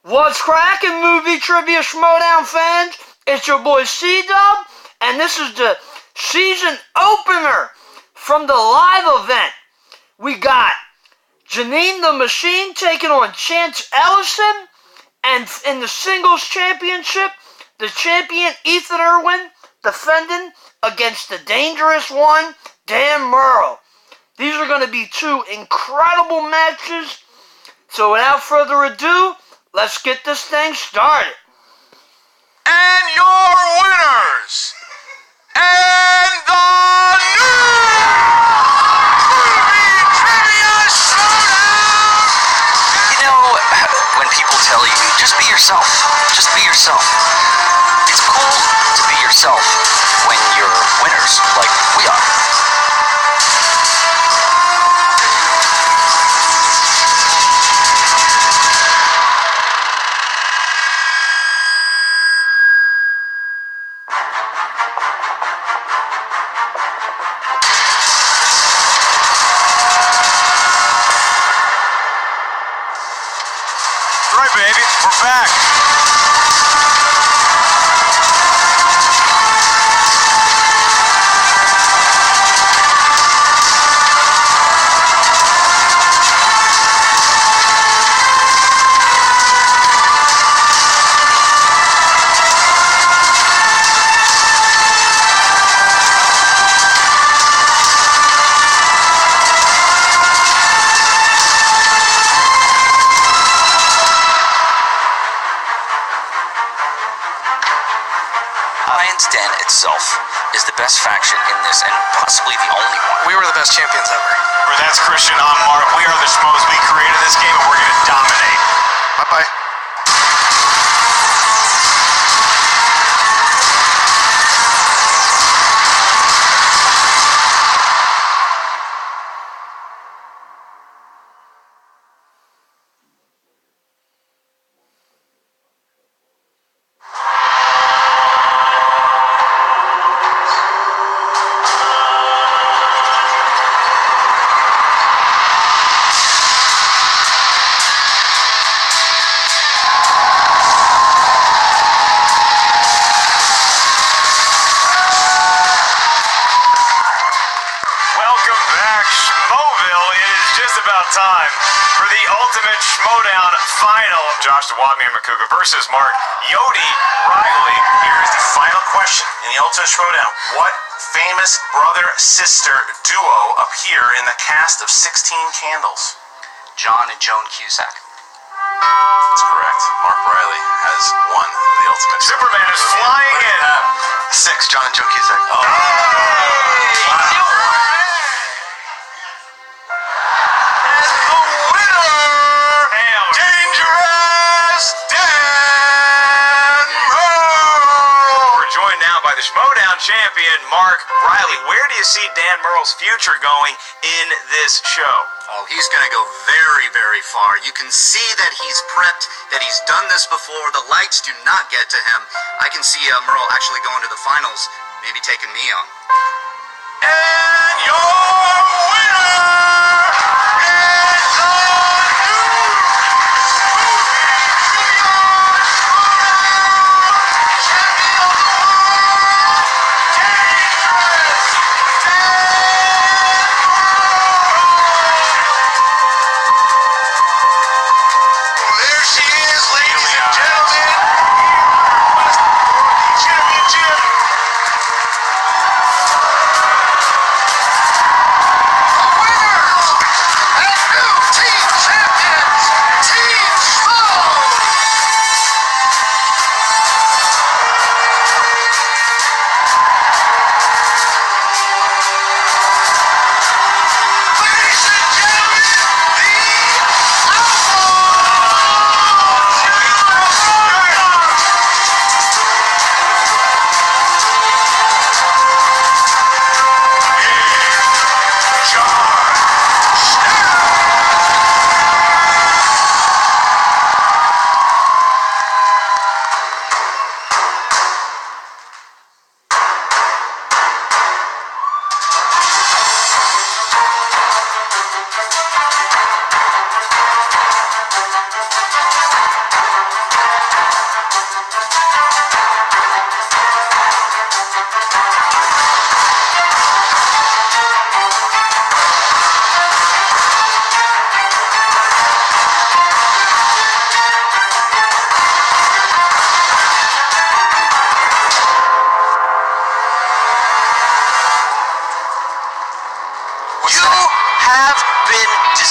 What's crackin', movie trivia Schmoedown fans? It's your boy C-Dub, and this is the season opener from the live event. We got Jeannine the Machine taking on Ellison, and in the singles championship, the champion Ethan Erwin defending against the dangerous one, Dan Murrell. These are going to be two incredible matches. So without further ado, let's get this thing started. And your winners, and the new movie trivia showdown. You know, when people tell you, just be yourself, just be yourself. It's cool to be yourself when you're winners, like we are. Right, baby, we're back. Lion's Den itself is the best faction in this, and possibly the only one. We were the best champions ever. Well, that's Christian, I'm Mark. We are the Schmoes. We created this game, and we're going to dominate. Bye-bye. Time for the ultimate Schmoedown final. Josh the Wadman McCougar versus Mark Yodi Riley. Here is the final question in the ultimate Schmoedown. What famous brother-sister duo appear in the cast of 16 Candles? John and Joan Cusack. That's correct. Mark Riley has won the ultimate. Superman is flying in. 6, John and Joan Cusack. Oh. Wow. The Schmoedown champion, Mark Riley. Where do you see Dan Murrell's future going in this show? Oh, he's going to go very, very far. You can see that he's prepped, that he's done this before. The lights do not get to him. I can see Murrell actually going to the finals, maybe taking me on. And your winner is the new champion of the world, dangerous Dan Murrell. There she is, ladies and gentlemen. Championship.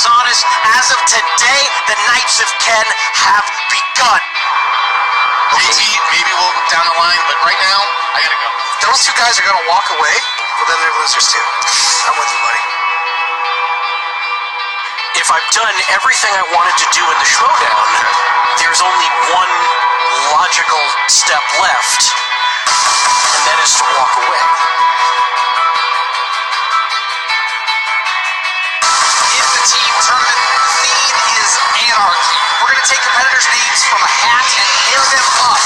honest, as of today, the Knights of Ken have begun. Maybe we'll down the line, but right now, I gotta go. Those two guys are gonna walk away? Well, then they're losers too. I'm with you, buddy. If I've done everything I wanted to do in the Schmoedown, there's only one logical step left, and that is to walk away. In the team tournament, the theme is anarchy. We're going to take competitors' names from a hat and hair them up.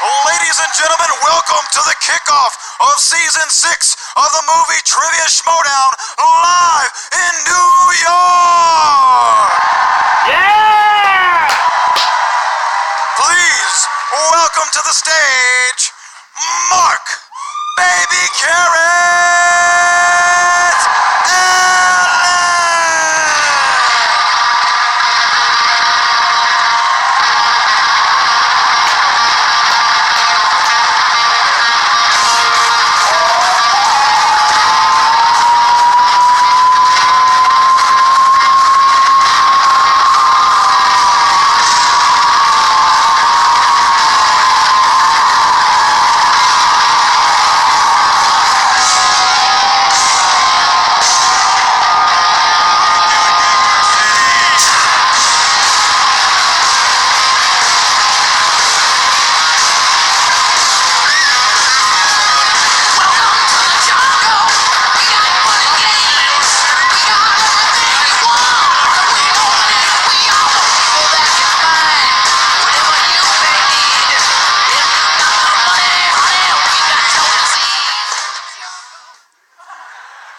Ladies and gentlemen, welcome to the kickoff of Season 6 of the Movie Trivia Schmoedown live in New York! Yeah! Please welcome to the stage, Mark Baby Carrot Ellison!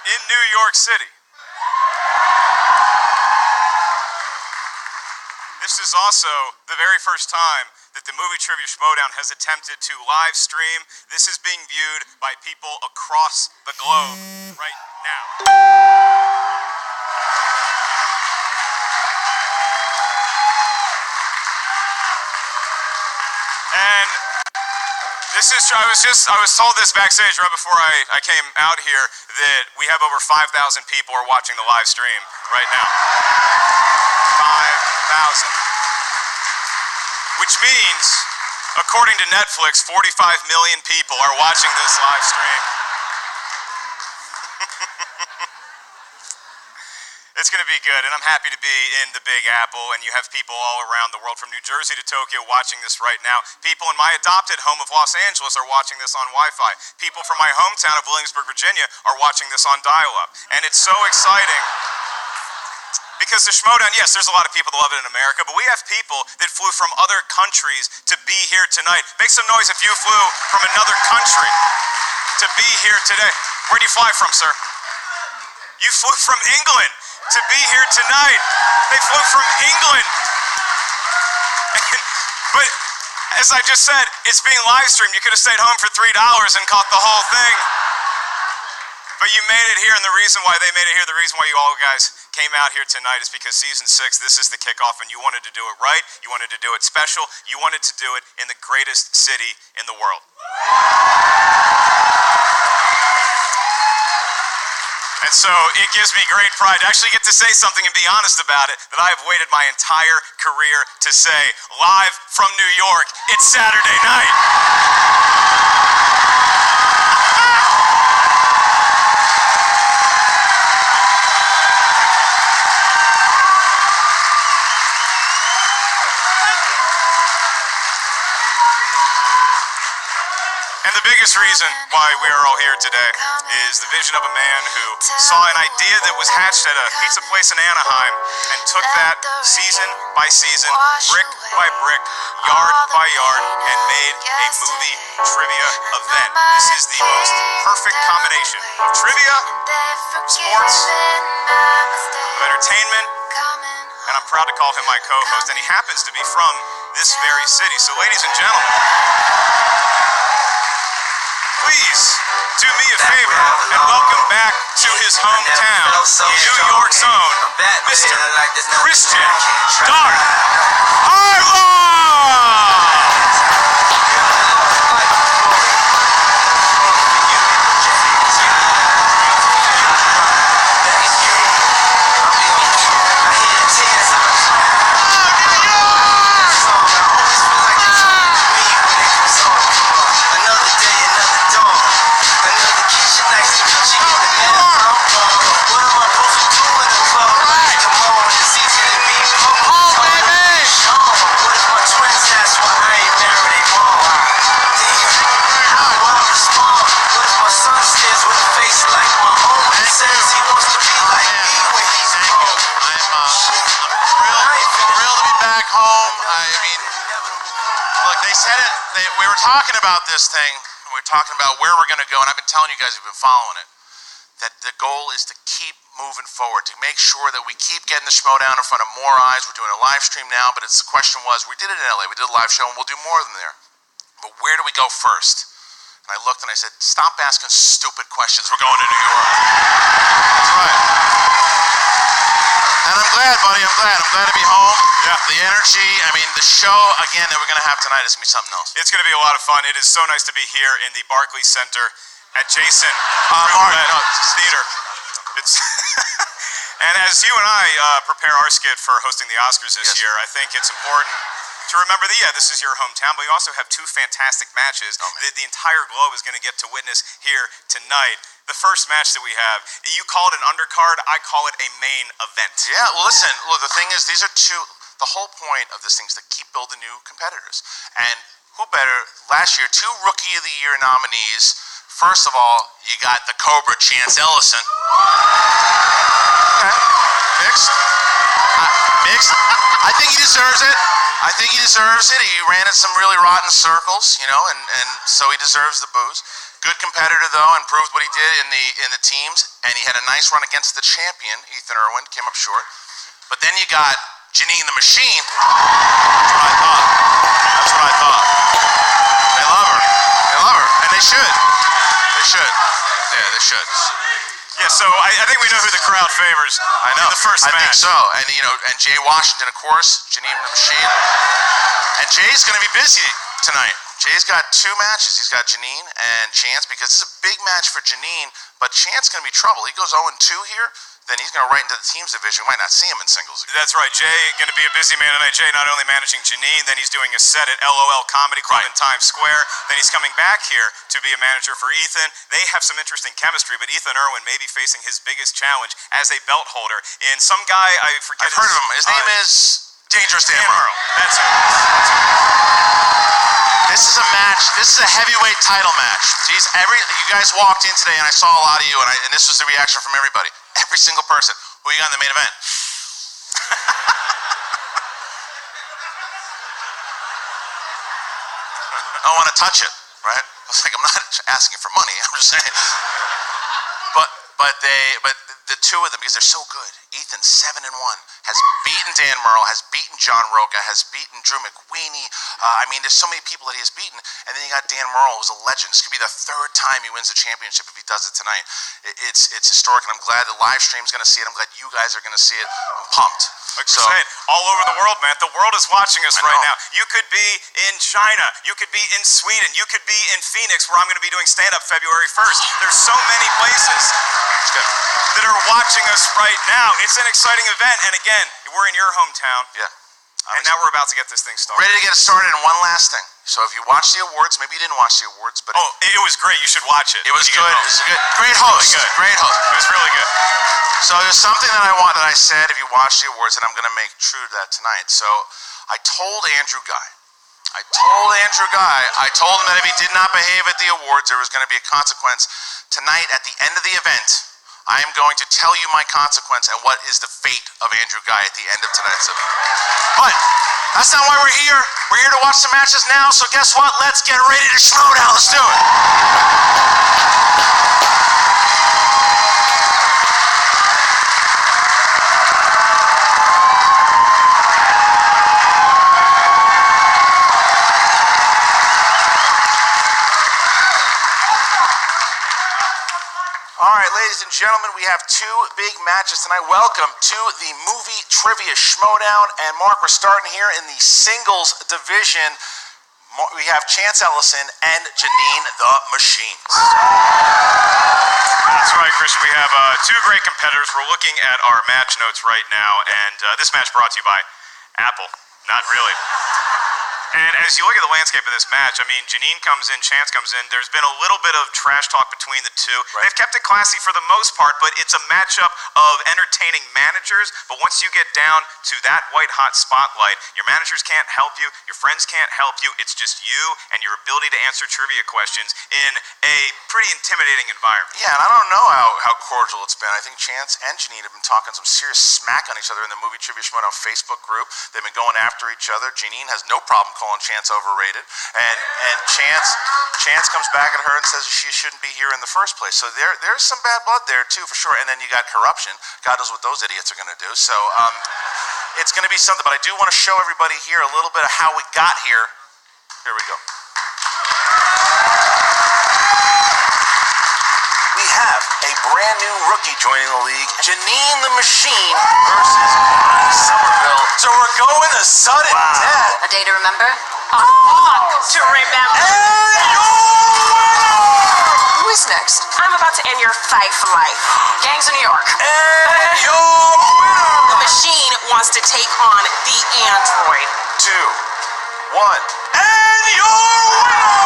In New York City. This is also the very first time that the Movie Trivia Schmoedown has attempted to live stream. This is being viewed by people across the globe right now. And this is, I was told this backstage right before I came out here that we have over 5,000 people are watching the live stream right now. 5,000. Which means, according to Netflix, 45 million people are watching this live stream. It's going to be good, and I'm happy to be in the Big Apple, and you have people all around the world from New Jersey to Tokyo watching this right now. People in my adopted home of Los Angeles are watching this on Wi-Fi. People from my hometown of Williamsburg, Virginia are watching this on dial-up. And it's so exciting because the Schmoedown, yes, there's a lot of people that love it in America, but we have people that flew from other countries to be here tonight. Make some noise if you flew from another country to be here today. Where do you fly from, sir? You flew from England to be here tonight. They flew from England. But as I just said, it's being live streamed. You could have stayed home for $3 and caught the whole thing. But you made it here, and the reason why they made it here, the reason why you all guys came out here tonight is because season 6, this is the kickoff, and you wanted to do it right, you wanted to do it special, you wanted to do it in the greatest city in the world. And so it gives me great pride to actually get to say something and be honest about it that I have waited my entire career to say. Live from New York, it's Saturday night. And the biggest reason why we are all here today is the vision of a man who saw an idea that was hatched at a pizza place in Anaheim and took that season by season, brick by brick, yard by yard, and made a movie trivia event. This is the most perfect combination of trivia, sports, of entertainment, and I'm proud to call him my co-host, and he happens to be from this very city. So ladies and gentlemen, please do me a favor and welcome back to his hometown, New York's own, Mr. Christian Dark Harlow! We were talking about this thing, and we were talking about where we're going to go, and I've been telling you guys who've been following it, that the goal is to keep moving forward, to make sure that we keep getting the Schmoedown in front of more eyes. We're doing a live stream now, but the question was, we did it in LA, we did a live show, and we'll do more of them there. But where do we go first? And I looked and I said, stop asking stupid questions. We're going to New York. That's right. And I'm glad, buddy. I'm glad to be home. Yeah. The energy, I mean, the show, again, that we're going to have tonight is going to be something else. It's going to be a lot of fun. It is so nice to be here in the Barclays Center adjacent theater. It's and as you and I prepare our skit for hosting the Oscars this year, I think it's important to remember that, this is your hometown, but you also have two fantastic matches that the entire globe is going to get to witness here tonight. The first match that we have, you call it an undercard, I call it a main event. Yeah, well, listen, look, the thing is, these are the whole point of this thing is to keep building new competitors. And who better, last year, 2 Rookie of the Year nominees. First of all, you got the Cobra, Chance Ellison. Okay, mixed. I think he deserves it. He ran in some really rotten circles, and so he deserves the booze. Good competitor though, and proved what he did in the teams, and he had a nice run against the champion, Ethan Erwin, came up short. But then you got Jeannine the Machine. That's what I thought. They love her, and they should. Yeah, they should. Yeah, so I think we know who the crowd favors. I know. In the first match. I think so. And and Jay Washington, of course, Jeannine the Machine. And Jay's going to be busy tonight. Jay's got 2 matches. He's got Jeannine and Chance, because this is a big match for Jeannine, but Chance going to be trouble. He goes 0-2 here, then he's going to right into the teams division. We might not see him in singles again. That's right. Jay going to be a busy man tonight. Jay not only managing Jeannine, then he's doing a set at LOL Comedy Club in Times Square. Then he's coming back here to be a manager for Ethan. They have some interesting chemistry, but Ethan Erwin may be facing his biggest challenge as a belt holder in some guy, I forget I've heard of him. His name is Dangerous Dan Murrell. That's it. This is a match. This is a heavyweight title match. Geez, you guys walked in today, and I saw a lot of you, and this was the reaction from everybody. Every single person. Who you got in the main event? I don't want to touch it, right? I was like, I'm not asking for money. I'm just saying. But the 2 of them, because they're so good. Ethan 7-1, has beaten Dan Murrell, has beaten John Roca, has beaten Drew McWeeny. I mean, there's so many people that he has beaten. And then you got Dan Murrell, who's a legend. This could be the third time he wins the championship if he does it tonight. It's historic, and I'm glad the live stream's going to see it. I'm glad you guys are going to see it. I'm pumped. Like you're saying, all over the world, man. The world is watching us right now. You could be in China. You could be in Sweden. You could be in Phoenix, where I'm going to be doing stand-up February 1st. There's so many places that are watching us right now. It's an exciting event. And again, we're in your hometown. Yeah. And now we're about to get this thing started. Ready to get it started, and one last thing. So if you watch the awards, maybe you didn't watch the awards, but... Oh, it was great. You should watch it. It was good. It was a good. Great host. Really good. Great host. It was really good. So there's something that I said if you watch the awards, and I'm going to make true to that tonight. So I told Andrew Guy I told him that if he did not behave at the awards, there was going to be a consequence. Tonight, at the end of the event, I am going to tell you my consequence and what is the fate of Andrew Guy at the end of tonight's event. But that's not why we're here. We're here to watch the matches now, so guess what? Let's get ready to Schmoedown. Let's do it. Ladies and gentlemen, we have two big matches tonight. Welcome to the movie trivia Schmoedown. And Mark, we're starting here in the singles division. We have Chance Ellison and Jeannine the Machine. That's right, Christian. We have two great competitors. We're looking at our match notes right now, and this match brought to you by Apple. Not really. And as you look at the landscape of this match, I mean, Jeannine comes in, Chance comes in. There's been a little bit of trash talk between the two. Right. They've kept it classy for the most part, but it's a matchup of entertaining managers. But once you get down to that white-hot spotlight, your managers can't help you, your friends can't help you. It's just you and your ability to answer trivia questions in a pretty intimidating environment. Yeah, and I don't know how cordial it's been. I think Chance and Jeannine have been talking some serious smack on each other in the Movie Trivia Schmoedown Facebook group. They've been going after each other. Jeannine has no problem calling Chance overrated, and Chance comes back at her and says she shouldn't be here in the first place. So there's some bad blood there too, for sure. And then you got corruption. God knows what those idiots are going to do. So it's going to be something. But I do want to show everybody here a little bit of how we got here. Here we go. We have a brand new rookie joining the league, Jeannine the Machine versus Somerville. So we're going to sudden death. A day to remember? A walk to remember. And Who is next? I'm about to end your fight for life. Gangs of New York. And your winner. The machine wants to take on the android. 2, 1. And your winner.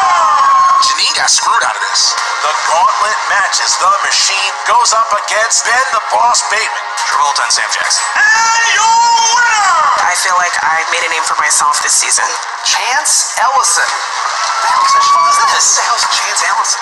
Jeannine got screwed out of this. The gauntlet matches. The Machine goes up against Ben the Boss Bateman. Travolta and Sam Jackson. And your winner. I feel like I made a name for myself this season. Chance Ellison. What the hell is this? Who the hell is Chance Ellison?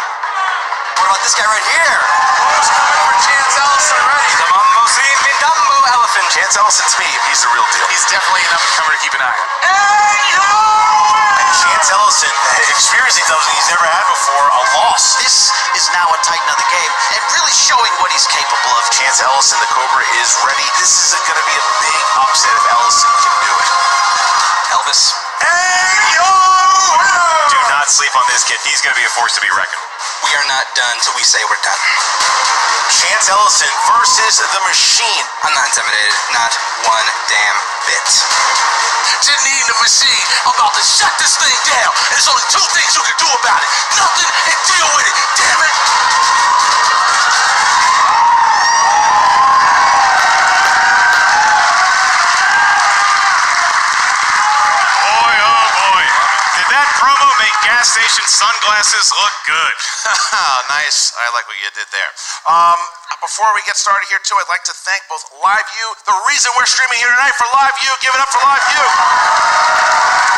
What about this guy right here? Who's coming over Chance Ellison already? The Mambo see me Dumbo Elephant. Chance Ellison's me. He's the real deal. He's definitely an up-and-comer to keep an eye on. And your winner. Chance Ellison experiencing something he's never had before, a loss. This is now a tighten of the game and really showing what he's capable of. Chance Ellison, the Cobra, is ready. This is going to be a big upset if Ellison can do it. Elvis. And your winner. Do not sleep on this kid. He's going to be a force to be reckoned with. We are not done till we say we're done. Chance Ellison versus the Machine. I'm not intimidated. Not one damn bit. Jeannine the Machine about to shut this thing down. And there's only two things you can do about it. Nothing and deal with it. Damn it. Boy, oh boy. Did that promo make gas station sunglasses look good? Nice. I like what you did there. Before we get started here, too, I'd like to thank both LiveView, the reason we're streaming here tonight, for LiveView. Give it up for LiveView.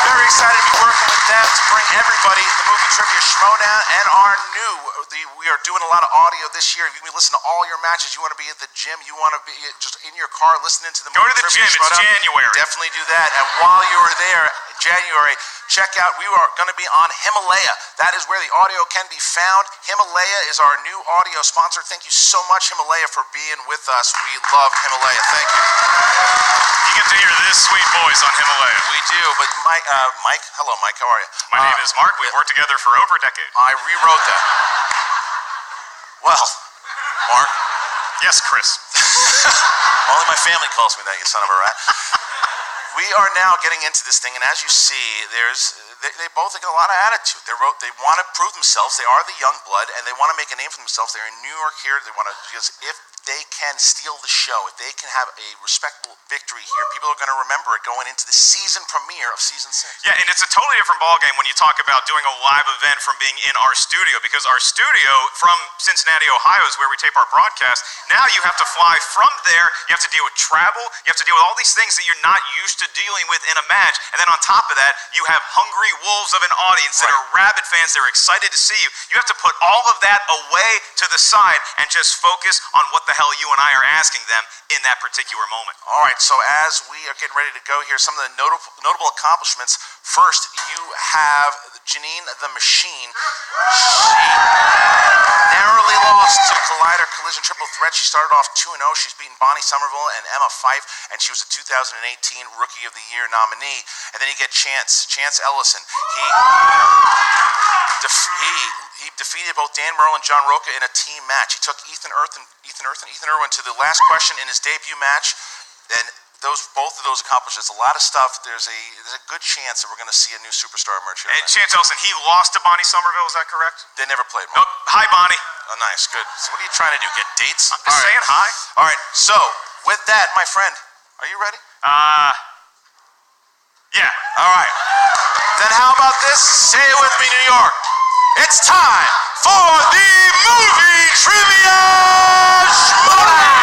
Very excited to be working with them to bring everybody the Movie Trivia Schmoedown and our new, we are doing a lot of audio this year. You can listen to all your matches. You want to be at the gym. You want to be just in your car listening to the Go Movie to the Trivia gym. Schmoedown. It's January. Definitely do that. And while you are there, January, check out, we are going to be on Himalaya. That is where the audio can be found. Himalaya is our new audio sponsor. Thank you so much, Himalaya, for being with us. We love Himalaya. Thank you. You get to hear this sweet voice on Himalaya. We do, but Mike, hello, Mike, how are you? My name is Mark. We've worked together for over a decade. I rewrote that. Well, Mark. Yes, Chris. Only my family calls me that, you son of a rat. We are now getting into this thing, and as you see, they both have got a lot of attitude. They want to prove themselves. They are the young blood, and they want to make a name for themselves. They're in New York here. They want to, because if they can steal the show, if they can have a respectable victory here, people are going to remember it going into the season premiere of season 6. Yeah, and it's a totally different ballgame when you talk about doing a live event from being in our studio, because our studio from Cincinnati, Ohio is where we tape our broadcast. Now you have to fly from there. You have to deal with travel. You have to deal with all these things that you're not used to dealing with in a match. And then on top of that, you have hungry wolves of an audience that are rabid fans. They're excited to see you. You have to put all of that away to the side and just focus on what the hell you and I are asking them in that particular moment. All right, so as we are getting ready to go here, some of the notable accomplishments. First, you have Jeannine the Machine. She narrowly lost to Collider Collision Triple Threat. She started off 2-0. She's beaten Bonnie Somerville and Emma Fife, and she was a 2018 Rookie of the Year nominee. And then you get Chance Ellison. He defeated both Dan Murrell and John Roca in a team match. He took Ethan Erwin to the last question in his debut match, and both of those accomplishments, a lot of stuff. There's a good chance that we're going to see a new superstar emerge here. And Chance Ellison, he lost to Bonnie Somerville, is that correct? They never played. Oh, hi, Bonnie. Oh, nice, good. So what are you trying to do? Get dates? I'm just saying hi. All right. So with that, my friend, are you ready? Yeah. All right. Then how about this? Say it with me, New York. It's time for the Movie Trivia Schmoedown!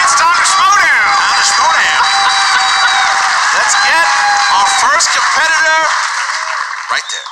It's time to Schmoedown. Time to Schmoedown. Let's get our first competitor right there.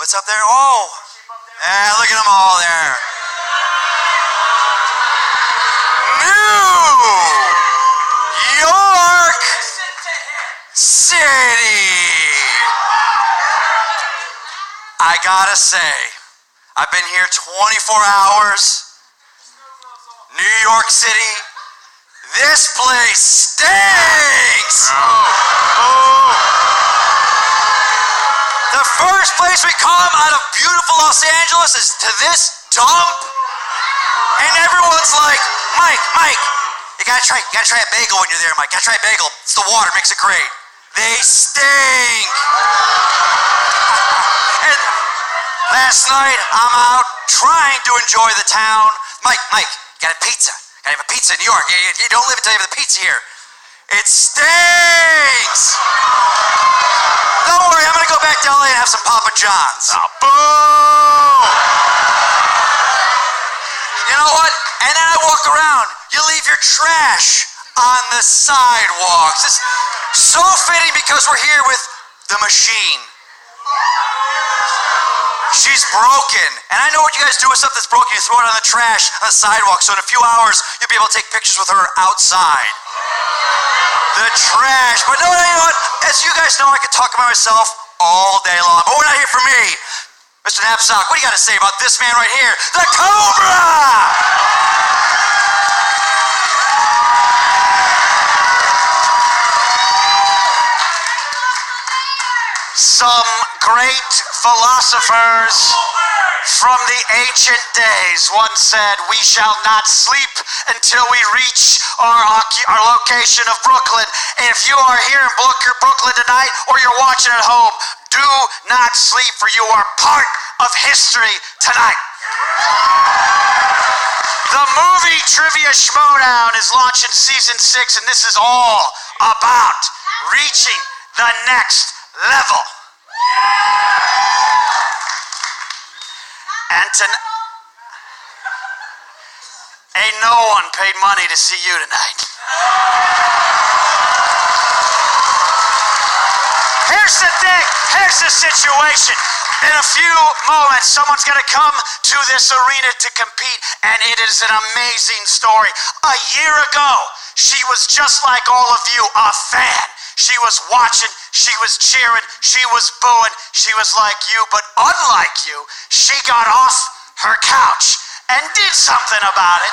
What's up there? Oh, yeah, look at them all there. New York City. I gotta say, I've been here 24 hours. New York City. This place stinks. The first place we come out of beautiful Los Angeles is to this dump. And everyone's like, Mike, you gotta try a bagel when you're there, Mike. Gotta try a bagel. It's the water, makes it great. They stink. And last night, I'm out trying to enjoy the town. Mike, got a pizza. Gotta have a pizza in New York. You don't live until you have the pizza here. It stinks. Don't worry, I'm gonna go back to LA and have some Papa John's. Oh, boo! You know what? And then I walk around. You leave your trash on the sidewalks. It's so fitting because we're here with the machine. She's broken. And I know what you guys do with stuff that's broken. You throw it on the trash on the sidewalk. So in a few hours, you'll be able to take pictures with her outside. The trash. But no, you know what? As you guys know, I could talk about myself all day long. But we're not here for me. Mr. Knapsack, what do you got to say about this man right here? The Cobra! Some great philosophers from the ancient days once said, "We shall not sleep until we reach our location of Brooklyn." And if you are here in Brooklyn tonight, or you're watching at home, do not sleep, for you are part of history tonight. The movie Trivia Schmoedown is launching season 6, and this is all about reaching the next level. And ain't no one paid money to see you tonight. Here's the thing, here's the situation. In a few moments, someone's gonna come to this arena to compete, and it is an amazing story. A year ago, she was just like all of you, a fan. She was watching, she was cheering, she was booing, she was like you, but unlike you, she got off her couch and did something about it.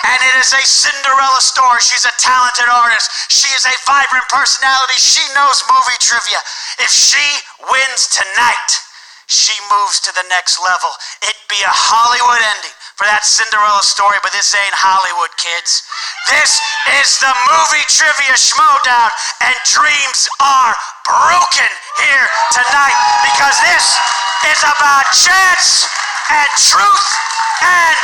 And it is a Cinderella story. She's a talented artist. She is a vibrant personality. She knows movie trivia. If she wins tonight, she moves to the next level. It'd be a Hollywood ending for that Cinderella story, but this ain't Hollywood, kids. This is the movie Trivia Schmoedown, and dreams are broken here tonight because this is about chance and truth and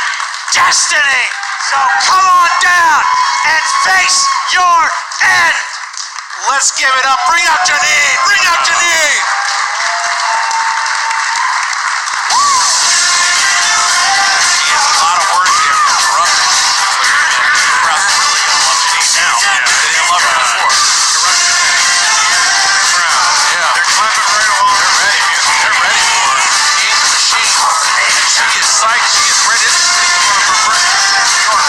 destiny. So come on down and face your end. Let's give it up. Bring out Jeannine. Bring out Jeannine. He has a lot of words there for corruption. The crowd's really going to love Jeannine now. Yeah, they didn't love her before. Yeah. They're clapping right along. They're ready. They're ready for her. Jeannine's the machine. She is psyched. She is ready. This is one of her first trips to New York.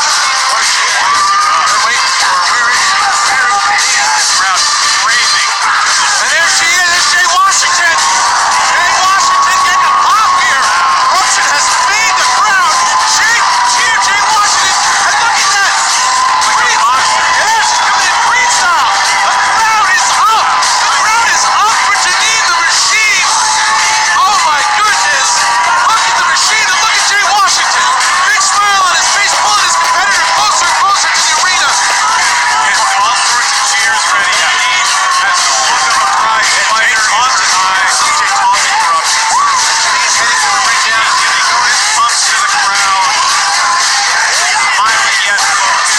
What is she waiting for? They're waiting for her. Where is she? Where is she? The crowd's screaming. And there she is. There's Jay Washington. Jay Washington getting a pop here. Corruption has made the crowd cheer Jay Washington. And look at that. Green. Yeah, she's coming in green style. The crowd is up. The crowd is up for Jeannine the Machine. Oh my goodness. Look at the machine and look at Jay Washington. Big smile on his face, pulling his competitor closer and closer to the arena. And all sorts of cheers ready. Jeannine has the look of a prize fighter in her eyes. CJ Thompson corruption. Jeannine's heading to the ring now. Giving fist pumps to the crowd. Smiling yes, folks.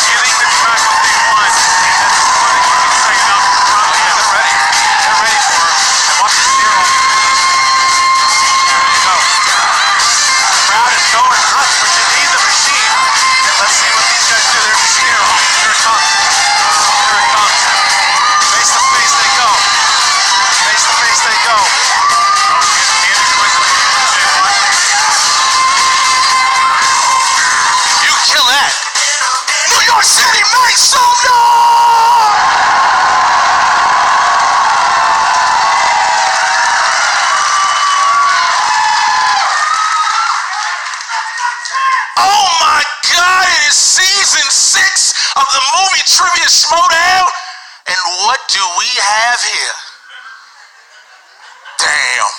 Giving the crowd what they want. And that's what you can say about the crowd. Yeah, they're ready. They're ready for her. And watch the zero. There you go. The crowd is going nuts for Jeannine the Machine. Let's see what these guys do. There's the zero. Here it comes. Here it comes. Face to face they go. Face to face they go. You kill that. New York City, make some noise! Oh my God, it is season 6 of the movie Trivia Schmoedown. And what do we have here? Damn.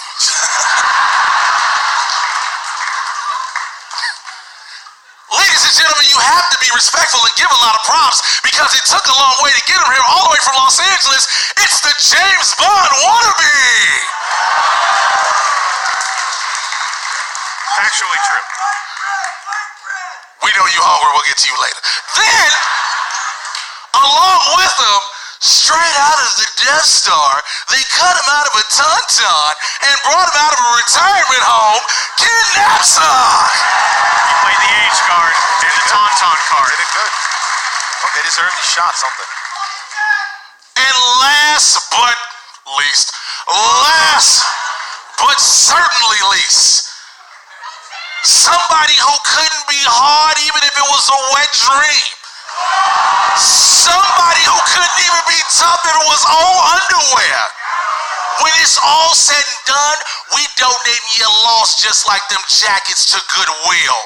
Ladies Ladies and gentlemen, you have to be respectful and give a lot of props because it took a long way to get him here all the way from Los Angeles. It's the James Bond wannabe. Actually true. We know you hungry. We'll get to you later. Then, along with him, straight out of the Death Star, they cut him out of a tauntaun and brought him out of a retirement home, kidnaps him. He played the age card and the tauntaun card. Did it good. Oh, they deserve these shots, don't they? And last but certainly least, somebody who couldn't be hard even if it was a wet dream. Somebody who couldn't even be tough if it was all underwear. When it's all said and done, we donate your loss just like them jackets to Goodwill.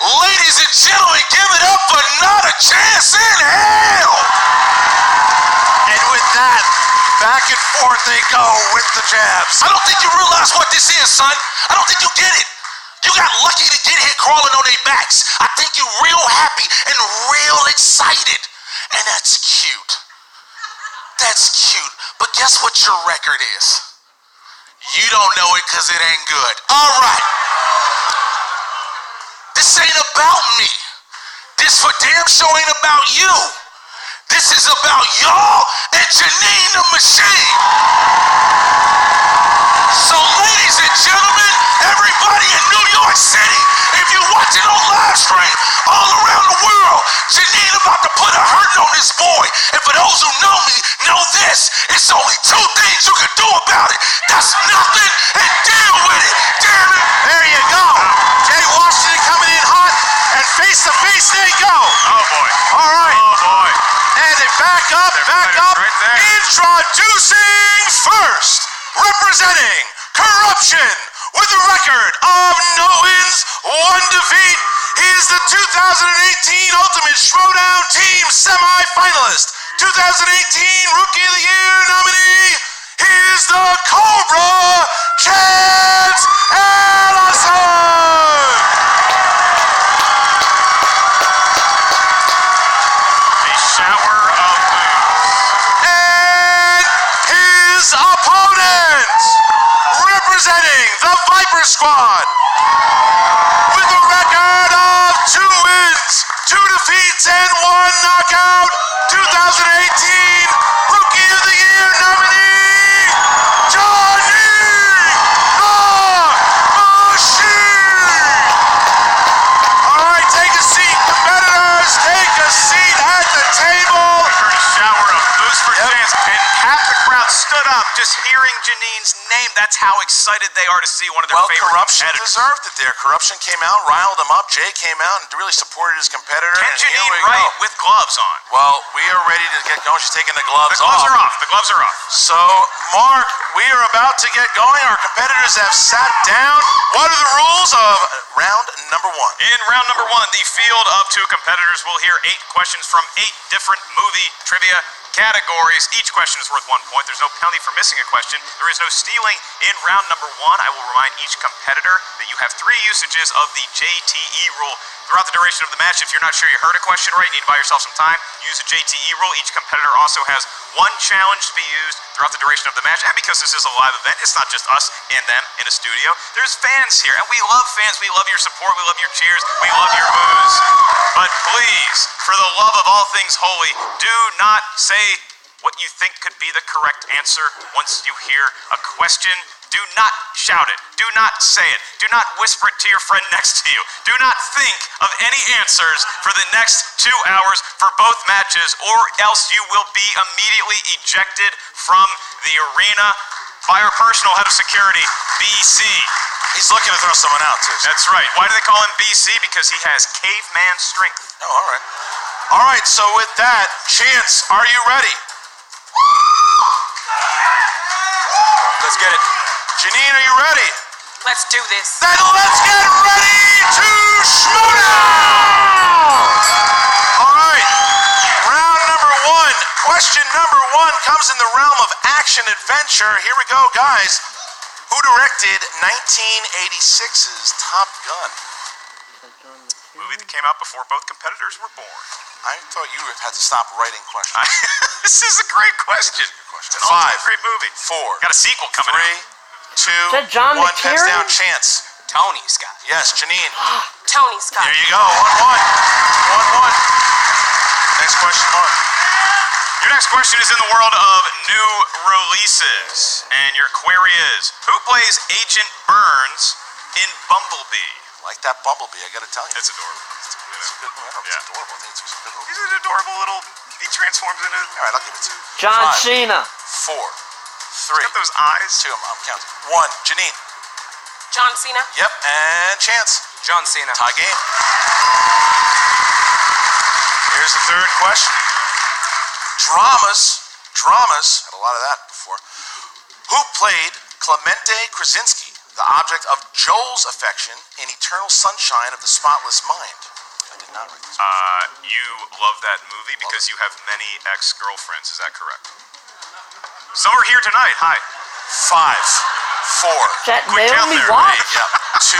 Ladies and gentlemen, give it up for Not a Chance in Hell. And with that, back and forth they go with the jabs. I don't think you realize what this is, son. I don't think you get it. You got lucky to get here crawling on their backs. I think you're real happy and real excited. And that's cute. That's cute. But guess what your record is? You don't know it because it ain't good. All right. This ain't about me. This for damn sure ain't about you. This is about y'all and Jeannine the Machine. So ladies and gentlemen, everybody in New York City, if you're watching on live stream all around the world, Jeannine about to put a hurting on this boy. And for those who know me, know this. It's only two things you can do about it. That's nothing and deal with it. Damn it. There you go. Jay Washington coming in hot, and face to face they go. Oh boy. All right. Oh boy. And they back up. Right there. Introducing first, representing Corruption with a record of no wins, one defeat. He is the 2018 Ultimate Schmoedown Team semi-finalist, 2018 Rookie of the Year nominee. He is the Cobra Chance Ellison. A shower of booze. And his opponent, representing the Viper Squad, with a record of 2 wins, 2 defeats, and 1 knockout, 2018 Rookie of the Year nominee, Jeannine the Machine. All right, take a seat, competitors. Take a seat at the table. A shower of booze for Chance. And half the crowd stood up just hearing Jeannine's name. That's how excited they are to see one of their favorite Corruption competitors. deserved it there. Corruption came out, riled him up. Jay came out and really supported his competitor. Can and here Jeannine we go. write with gloves on? Well, we are ready to get going. She's taking the gloves The gloves off. are off. The gloves are off. So, Mark, we are about to get going. Our competitors have sat down. What are the rules of round number 1? In round number 1, the field of 2 competitors will hear 8 questions from 8 different movie trivia categories. Each question is worth 1 point. There's no penalty for missing a question. There is no stealing. In round number 1, I will remind each competitor that you have 3 usages of the JTE rule. Throughout the duration of the match, if you're not sure you heard a question right, you need to buy yourself some time, use the JTE rule. Each competitor also has 1 challenge to be used throughout the duration of the match. And because this is a live event, it's not just us and them in a studio. There's fans here, and we love fans. We love your support. We love your cheers. We love your boos. But please, for the love of all things holy, do not say what you think could be the correct answer once you hear a question. Do not shout it. Do not say it. Do not whisper it to your friend next to you. Do not think of any answers for the next 2 hours for both matches, or else you will be immediately ejected from the arena by our personal head of security, BC. He's looking to throw someone out, too. That's right. Why do they call him BC? Because he has caveman strength. Oh, all right. All right, so with that, Chance, are you ready? Let's get it. Jeannine, are you ready? Let's do this. Then let's get ready to Schmoedown! All right, round number 1. Question number 1 comes in the realm of action-adventure. Here we go, guys. Who directed 1986's Top Gun? Movie that came out before both competitors were born. I thought you had to stop writing questions. This is a great question. It is a good question. It's an all-time great movie. 4. Got a sequel coming out. 3, 2, Is that John 1. Pens McTiernan? down. Chance. Tony Scott. Yes, Jeannine. Tony Scott. There you go. 1-1. 1-1. Next question, Mark. Your next question is in the world of new releases. And your query is, who plays Agent Burns in Bumblebee? Like that Bumblebee, I gotta tell you. It's adorable. It's a good movie. I don't know if it's adorable. I think it's a good movie. He's an adorable little... He transforms into... All right, I'll give it to you. John 5, Cena. 4, 3. Got those eyes. 2. I'm counting. 1. Jeannine. John Cena. Yep, and Chance. John Cena. Tie game. Here's the third question. Dramas. Had a lot of that before. Who played Clemente Krasinski, the object of Joel's affection in Eternal Sunshine of the Spotless Mind? I did not write this. You love that movie because you have many ex-girlfriends. Is that correct? Some are here tonight. Hi. 5, 4. That Quick count Naomi there. Watts? Yep. 2,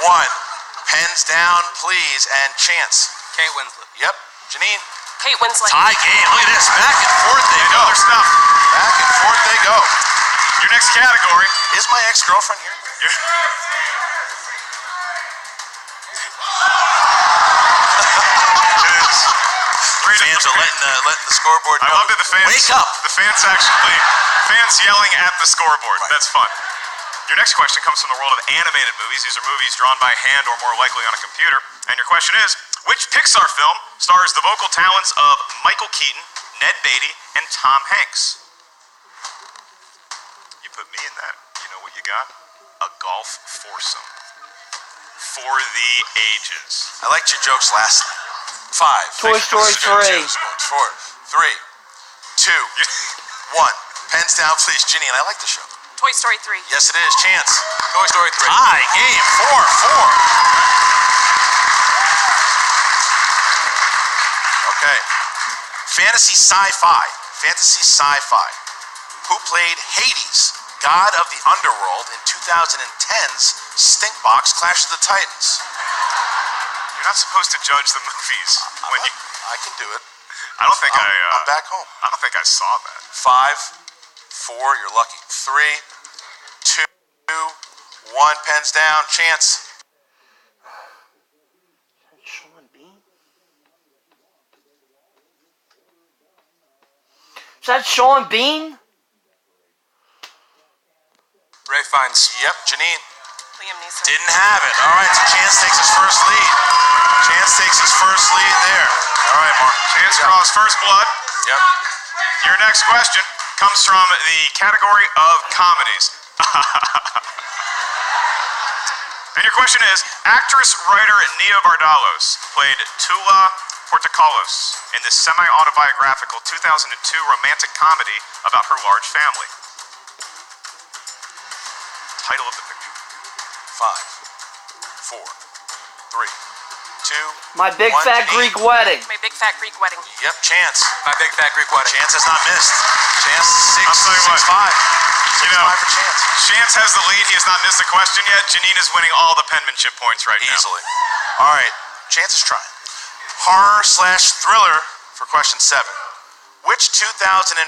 1. Pens down, please, and Chance. Kate Winslet. Yep. Jeannine. Kate Winslet. Tie game. Look at this. Back and forth they They go. know their stuff. Back and forth they go. Your next category. Is my ex-girlfriend here? Fans are letting the scoreboard know. I love that the fans... Wake up! The fans actually... Fans yelling at the scoreboard. Right. That's fun. Your next question comes from the world of animated movies. These are movies drawn by hand or more likely on a computer. And your question is, which Pixar film stars the vocal talents of Michael Keaton, Ned Beatty, and Tom Hanks? You put me in that. You know what you got? A golf foursome. For the ages. I liked your jokes last night. 5. Toy Story 3. 4, 3, 2, 1. Pens down, please. Jeannine, I like the show. Toy Story 3. Yes, it is. Chance. Toy Story 3. Tie game. 4-4. Okay. Fantasy sci-fi. Who played Hades, god of the underworld, in 2010's Stinkbox Clash of the Titans? You're not supposed to judge the movies when you... I can do it. I don't think I'm back home. I don't think I saw that. 5, 4, you're lucky. 3, 2, 1, pens down. Chance. Sean Bean? Is that Sean Bean? Ray Fiennes. Yep, Jeannine. Liam Neeson. Didn't have it. All right, so Chance takes his first lead. There. All right, Mark. Chance draws first blood. Yep. Your next question comes from the category of comedies. And your question is, actress-writer Nia Vardalos played Tula Portokalos in the semi-autobiographical 2002 romantic comedy about her large family. Title of the picture. 5, 4, 3, 2. My Big One, Fat Jeannine. Greek Wedding. My Big Fat Greek Wedding. Yep, Chance. My Big Fat Greek Wedding. Chance has not missed. Chance I'll tell you what. 6-5. 6-5 You know, for Chance. Chance has the lead. He has not missed a question yet. Jeannine is winning all the penmanship points right Easily. All right, Chance is trying. Horror/thriller for question 7. Which 2015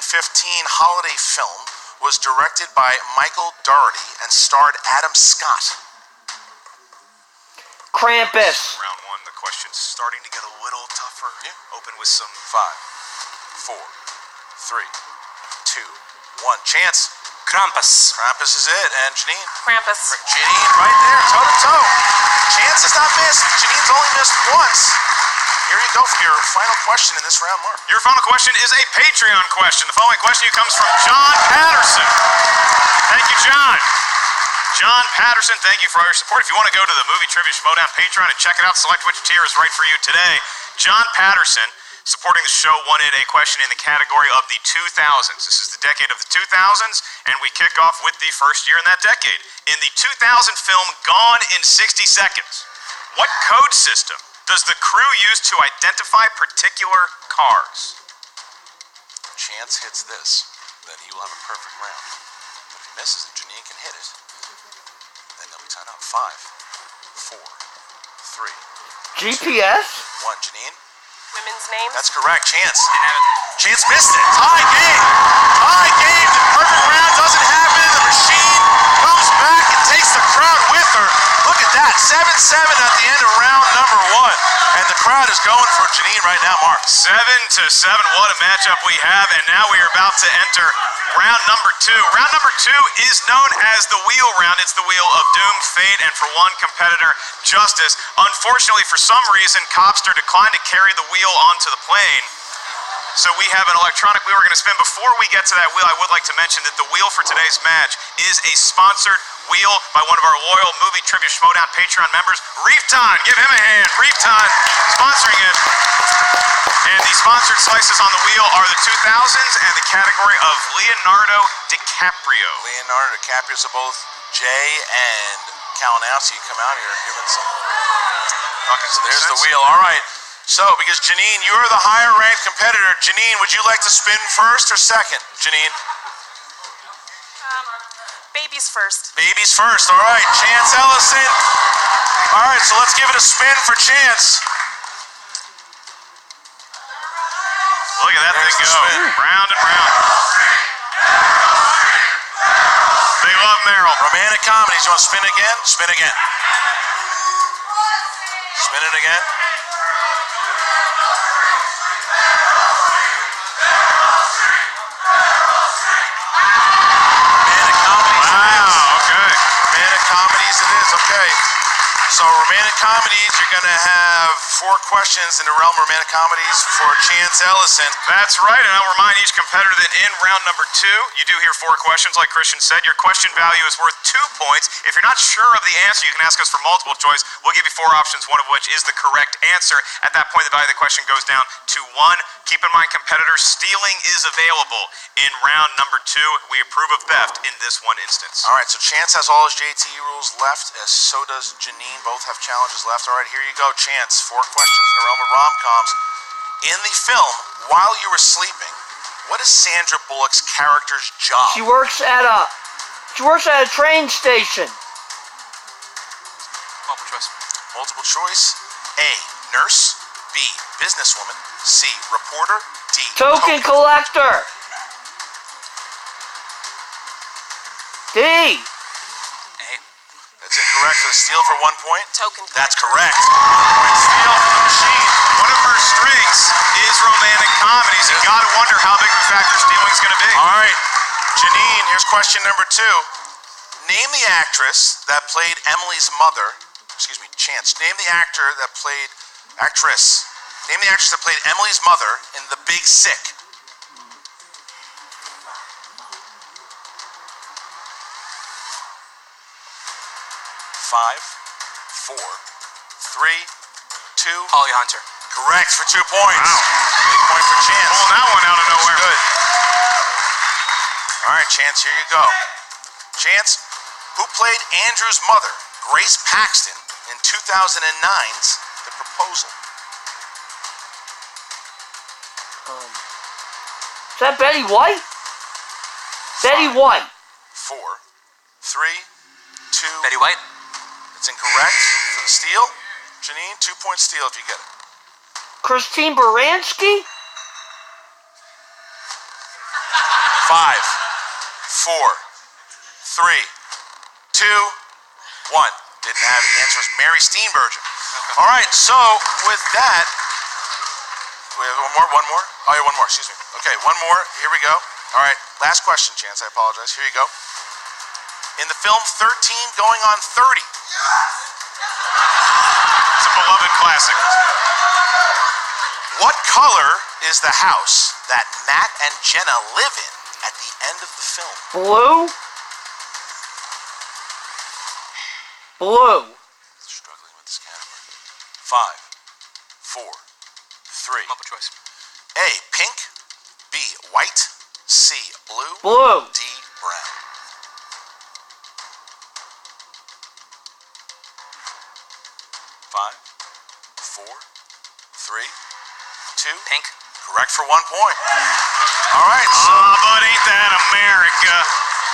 holiday film was directed by Michael Dougherty and starred Adam Scott? Krampus. now. Round 1, the question's starting to get a little tougher. Yeah. Open with some... 5, 4, 3, 2, 1. Chance. Krampus. Krampus is it, and Jeannine. Krampus. Jeannine right there, toe-to-toe. Chance has not missed. Jeannine's only missed once. Here you go for your final question in this round, Mark. Your final question is a Patreon question. The following question comes from John Patterson. Thank you, John. John Patterson, thank you for all your support. If you want to go to the Movie Trivia Schmoedown Patreon and check it out, select which tier is right for you today. John Patterson, supporting the show, wanted a question in the category of the 2000s. This is the decade of the 2000s, and we kick off with the first year in that decade. In the 2000 film Gone in 60 Seconds, what code system does the crew use to identify particular cars? Chance hits this, then he will have a perfect round. But if he misses it, Jeannine can hit it. Then they'll be tied up. 5, 4, 3, 3, GPS? 1. Jeannine? Women's names? That's correct. Chance. Chance missed it. Tie game. Tie game. The perfect round doesn't happen. The machine comes back and takes the crowd with her. Look at that. 7-7 at the end of round number 1. And the crowd is going for Jeannine right now, Mark. 7-7. What a matchup we have. And now we are about to enter round number 2. Round number 2 is known as the wheel round. It's the wheel of doom, fate, and for one competitor, justice. Unfortunately, for some reason, Copster declined to carry the wheel onto the plane. So we have an electronic wheel we're going to spin. Before we get to that wheel, I would like to mention that the wheel for today's match is a sponsored wheel by one of our loyal Movie Trivia Schmoedown Patreon members, Reefton. Give him a hand. Reefton sponsoring it. And the sponsored slices on the wheel are the 2000s and the category of Leonardo DiCaprio. Leonardo DiCaprio, so both Jay and Kalinowski come out here giving some... Okay, so there's the wheel. All right. So, because Jeannine, you're the higher ranked competitor. Jeannine, would you like to spin first or second? Jeannine? Babies first. Babies first. All right. Chance Ellison. All right, so let's give it a spin for Chance. Look at that thing go. Round and round. They love Murrell. Romantic comedies. You want to spin again? Spin again. Spin it again. Comedies it is, okay. So romantic comedies, you're going to have 4 questions in the realm of romantic comedies for Chance Ellison. That's right, and I'll remind each competitor that in round number 2, you do hear 4 questions, like Christian said. Your question value is worth 2 points. If you're not sure of the answer, you can ask us for multiple choice. We'll give you 4 options, one of which is the correct answer. At that point, the value of the question goes down to 1. Keep in mind, competitors, stealing is available in round number 2. We approve of theft in this one instance. All right, so Chance has all his JTE rules left, as so does Jeannine. Both have challenges left. All right, here you go, Chance. 4 questions in the realm of rom-coms. In the film, while you were sleeping, what is Sandra Bullock's character's job? She works at a train station. Multiple choice. Multiple choice. A, nurse. B, businesswoman. C, reporter. D, Token collector. D. That's incorrect. So steal for 1 point. Token. That's correct. Point steal for the machine. One of her strengths is romantic comedies. You gotta wonder how big of a factor stealing is gonna be. All right, Jeannine, here's question number 2. Name the actress that played Emily's mother. Excuse me, Chance. Name the actor that played actress. Name the actress that played Emily's mother in The Big Sick. 5, 4, 3, 2. Holly Hunter. Correct for 2 points. Wow. Big point for Chance. Pulling that one out of nowhere. Good. All right, Chance, here you go. Chance, who played Andrew's mother, Grace Paxton, in 2009's The Proposal? Is that Betty White? Betty White. 4, 3, 2. Betty White. It's incorrect for the steal. Jeannine, 2-point steal if you get it. Christine Baranski? 5, 4, 3, 2, 1. Didn't have it. The answer is Mary Steenburgen. All right, so with that, we have one more. Oh, yeah, one more, excuse me. Okay, one more. Here we go. All right, last question, Chance. I apologize. Here you go. In the film 13 Going on 30. It's a beloved classic. What color is the house that Matt and Jenna live in at the end of the film? Blue? Blue. Struggling with this category. 5, 4, 3. Multiple choice. A, pink. B, white. C, blue. Blue. D, brown. 5, 4, 3, 2. Pink. Correct for 1 point. All right. So, but ain't that America?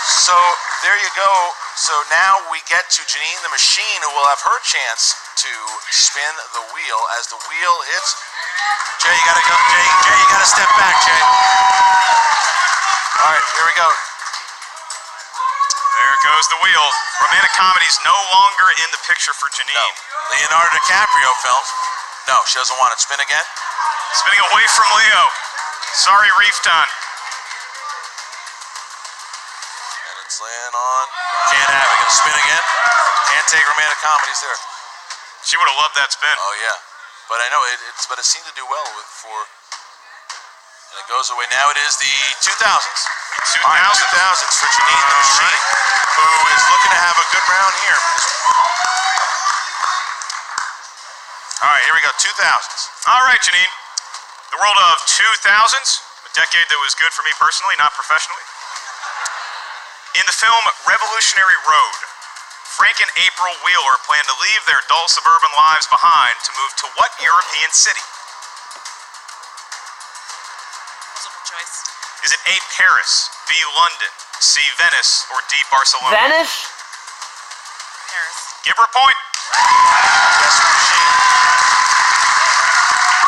So there you go. So now we get to Jeannine the Machine, who will have her chance to to spin the wheel. As the wheel hits, Jay, you gotta go. Jay, you gotta step back, Jay. All right, here we go. There goes the wheel. Romantic comedy's no longer in the picture for Jeannine. No. Leonardo DiCaprio films. No, she doesn't want it. Spin again. Spinning away from Leo. Sorry, Reefton. And it's laying on. Can't have it. Gonna spin again. Can't take romantic comedies there. She would have loved that spin. Oh yeah, but I know but it seemed to do well and it goes away. Now it is the 2000s. 2000s for Jeannine the Machine, who is looking to have a good round here. All right, here we go. 2000s. All right, Jeannine. The world of 2000s, a decade that was good for me personally, not professionally. In the film Revolutionary Road, Frank and April Wheeler plan to leave their dull suburban lives behind to move to what European city? Multiple choice. Is it A, Paris, B, London, C, Venice, or D, Barcelona? Venice? Paris. Give her a point. Yes, Machine.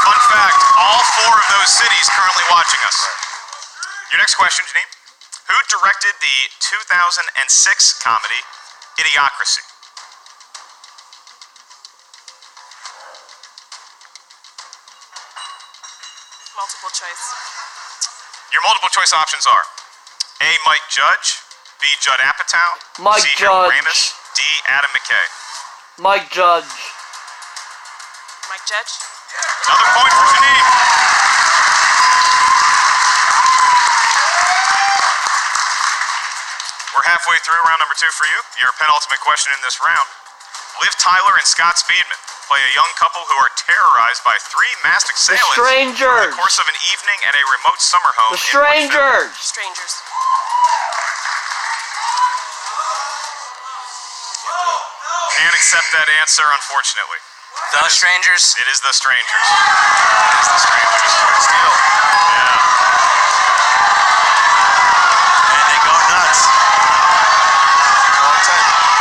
Fun fact, all 4 of those cities currently watching us. Right. Your next question, Jeannine. Who directed the 2006 comedy Idiocracy? Multiple choice. Your multiple choice options are A, Mike Judge, B, Judd Apatow, Mike C, Harold Judge. Ramis, D, Adam McKay. Mike Judge. Mike Judge. Another point for Jeannine. We're halfway through round number 2 for you. Your penultimate question in this round. Liv Tyler and Scott Speedman play a young couple who are terrorized by 3 masked The assailants Strangers. over the course of an evening at a remote summer home. The in which Strangers. Strangers. Can't accept that answer, unfortunately. The Strangers. It is The Strangers. It is The Strangers. Steal. Yeah. And they go nuts.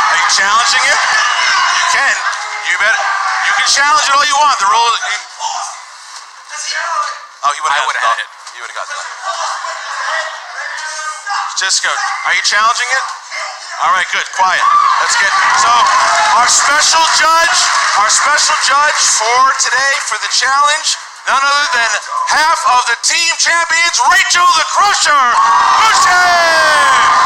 Are you challenging it? You can. You can challenge it all you want. The rule. Oh, he would have had it. He would have gotten that. Cisco, are you challenging it? All right, good. Quiet. Let's get. So, our special judge for today for the challenge, none other than half of the team champions, Rachel the Crusher Boucher.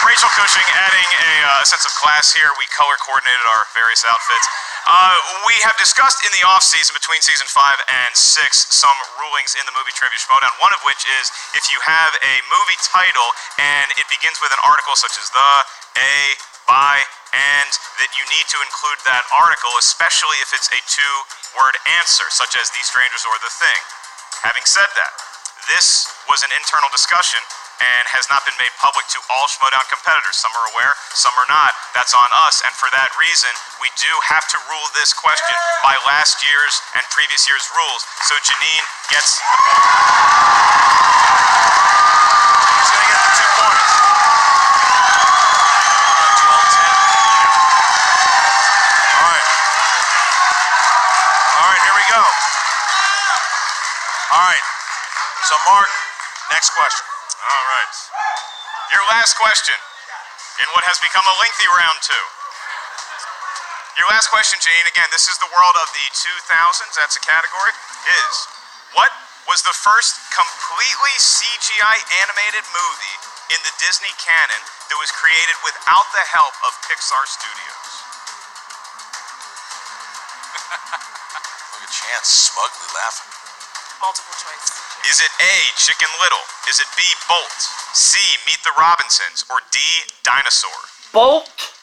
Rachel Cushing adding a sense of class here. We color coordinated our various outfits. We have discussed in the off-season between season 5 and 6 some rulings in the movie Trivia Schmoedown, one of which is if you have a movie title and it begins with an article such as the, a, by, and, that you need to include that article, especially if it's a 2-word answer, such as The Strangers or The Thing. Having said that, this was an internal discussion and has not been made public to all Schmoedown competitors. Some are aware, some are not. That's on us, and for that reason, we do have to rule this question by last year's and previous year's rules. So Jeannine gets... He's going to get the 2 points. 12-10. All right. All right, here we go. All right. So, Mark, next question. All right. Your last question in what has become a lengthy round 2. Your last question, Jeannine, again, this is the world of the 2000s, that's a category, is what was the first completely CGI animated movie in the Disney canon that was created without the help of Pixar Studios? Look at Chance smugly laughing. Multiple choice. Is it A, Chicken Little? Is it B, Bolt? C, Meet the Robinsons? Or D, Dinosaur? Bolt.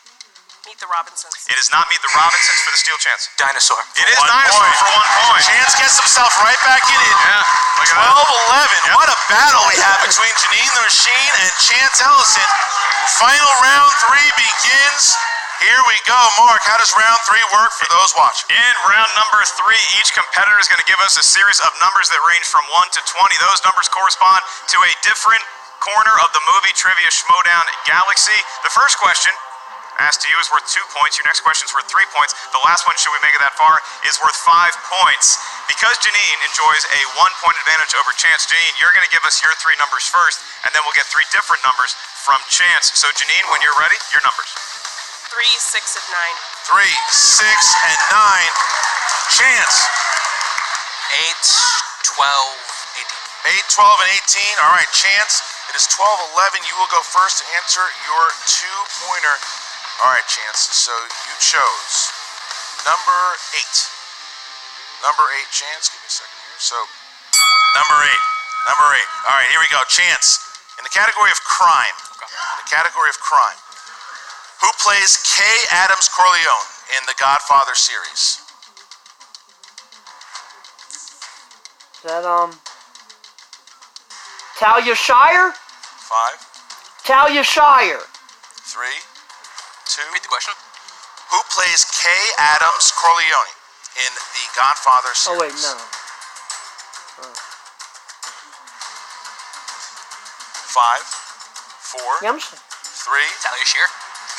Meet Meet the Robinsons. It is not Meet the Robinsons for the steal chance. Dinosaur. It is Dinosaur for 1 point. Chance gets himself right back in it. Yeah, look at 12-11. Yep. What a battle we have between Jeannine the Machine and Chance Ellison. Final round 3 begins. Here we go. Mark, how does round 3 work for those watching? In round number 3, each competitor is going to give us a series of numbers that range from 1 to 20. Those numbers correspond to a different corner of the movie Trivia Schmoedown Galaxy. The first question asked to you is worth 2 points. Your next question is worth 3 points. The last one, should we make it that far, is worth 5 points. Because Jeannine enjoys a 1-point advantage over Chance, Jeannine, you're going to give us your 3 numbers first, and then we'll get 3 different numbers from Chance. So Jeannine, when you're ready, your numbers. 3, 6, and 9. 3, 6, and 9. Chance. 8, 12, 18. 8, 12, and 18. All right, Chance, it is 12-11. You will go first to answer your 2-pointer. All right, Chance, so you chose number 8. Number 8, Chance. Give me a second here. So, number 8. Number 8. All right, here we go. Chance, in the category of crime. In the category of crime. Who plays Kay Adams Corleone in the Godfather series? Is that, Talia Shire? 5, Talia Shire. 3, 2. Repeat the question. Who plays Kay Adams Corleone in the Godfather series? Oh, wait, no. 5, 4, Yeah, 3. I'm saying. Talia Shear.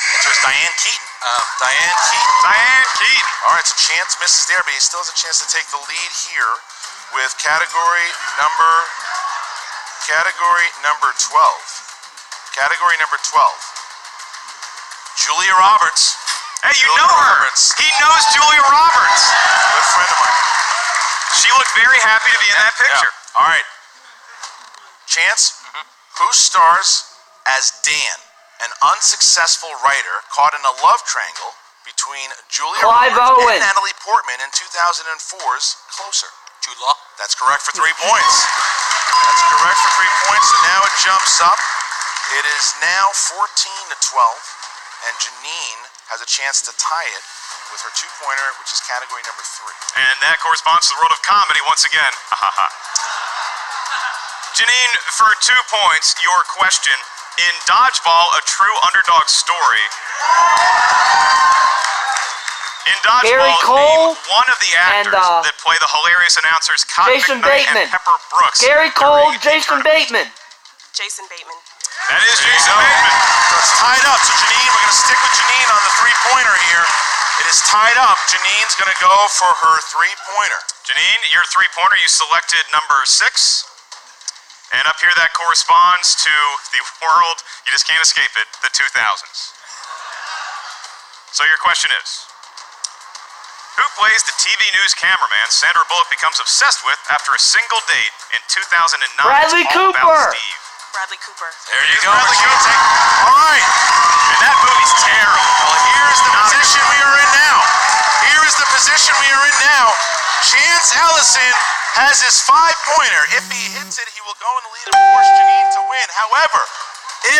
Answer is Diane Keaton. Diane Keaton. Diane Keaton. All right, so Chance misses there, but he still has a chance to take the lead here with category number 12. Category number 12. Julia Roberts. Hey, you Julia know her. Roberts. He knows Julia Roberts. Good friend of mine. She looked very happy to be in that picture. Yeah. All right. Chance, who stars as Dan, an unsuccessful writer caught in a love triangle between Julia Clive Roberts Owen. and Natalie Portman in 2004's Closer? Jude Law. That's correct for 3 points. That's correct for 3 points, so now it jumps up. It is now 14-12, and Jeannine has a chance to tie it with her 2-pointer, which is category number 3. And that corresponds to the world of comedy once again. Jeannine, for 2 points, your question. In Dodgeball, a true underdog story. In Gary Dodgeball, Cole name one of the actors and, that play the hilarious announcers Cotton Jason McKnight Bateman. and Pepper Brooks. Gary Cole, during the Jason tournament. Bateman. Jason Bateman. That is There you Jason go. Bateman. So it's tied up. So Jeannine, we're going to stick with Jeannine on the 3-pointer here. It is tied up. Jeannine's going to go for her 3-pointer. Jeannine, your 3-pointer, you selected number 6. And up here, that corresponds to the world, you just can't escape it, the 2000s. So your question is, who plays the TV news cameraman Sandra Bullock becomes obsessed with after a single date in 2009? Bradley It's all about Cooper. Steve. Bradley Cooper. There you It's go. Bradley Cooper. All right. And that movie's terrible. Well, here is the position we are in now. Here is the position we are in now. Chance Ellison has his 5-pointer. If he hits it, he will go in the lead and force Jeannine to win. However,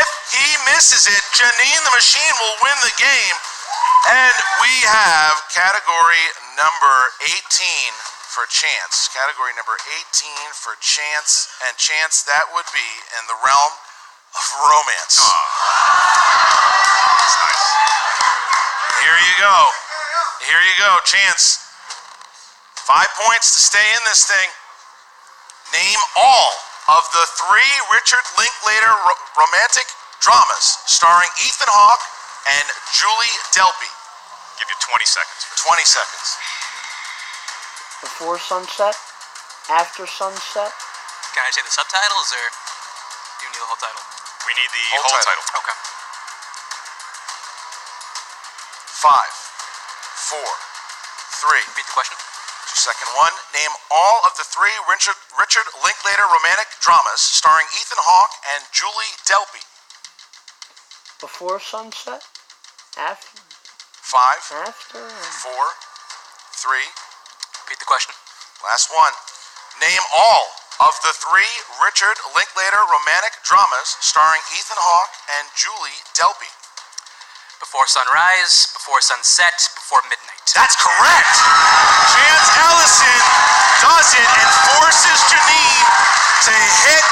if he misses it, Jeannine the Machine will win the game. And we have category number 18 for Chance. Category number 18 for Chance. And Chance, that would be in the realm of romance. That's nice. Here you go. Here you go, Chance. 5 points to stay in this thing. Name all of the 3 Richard Linklater romantic dramas starring Ethan Hawke and Julie Delpy. Give you 20 seconds. 20 seconds. Before sunset? After sunset? Can I say the subtitles, or do you need the whole title? We need the Whole whole title. title. Okay. 5, 4, 3. Repeat the question. Your second one. Name all of the 3 Richard Linklater romantic dramas starring Ethan Hawke and Julie Delpy. Before sunset? After? 5, After? 4, 3. Repeat the question. Last one. Name all of the 3 Richard Linklater romantic dramas starring Ethan Hawke and Julie Delpy. before sunrise, before sunset, before midnight. That's correct. Chance Ellison does it and forces Jeannine to hit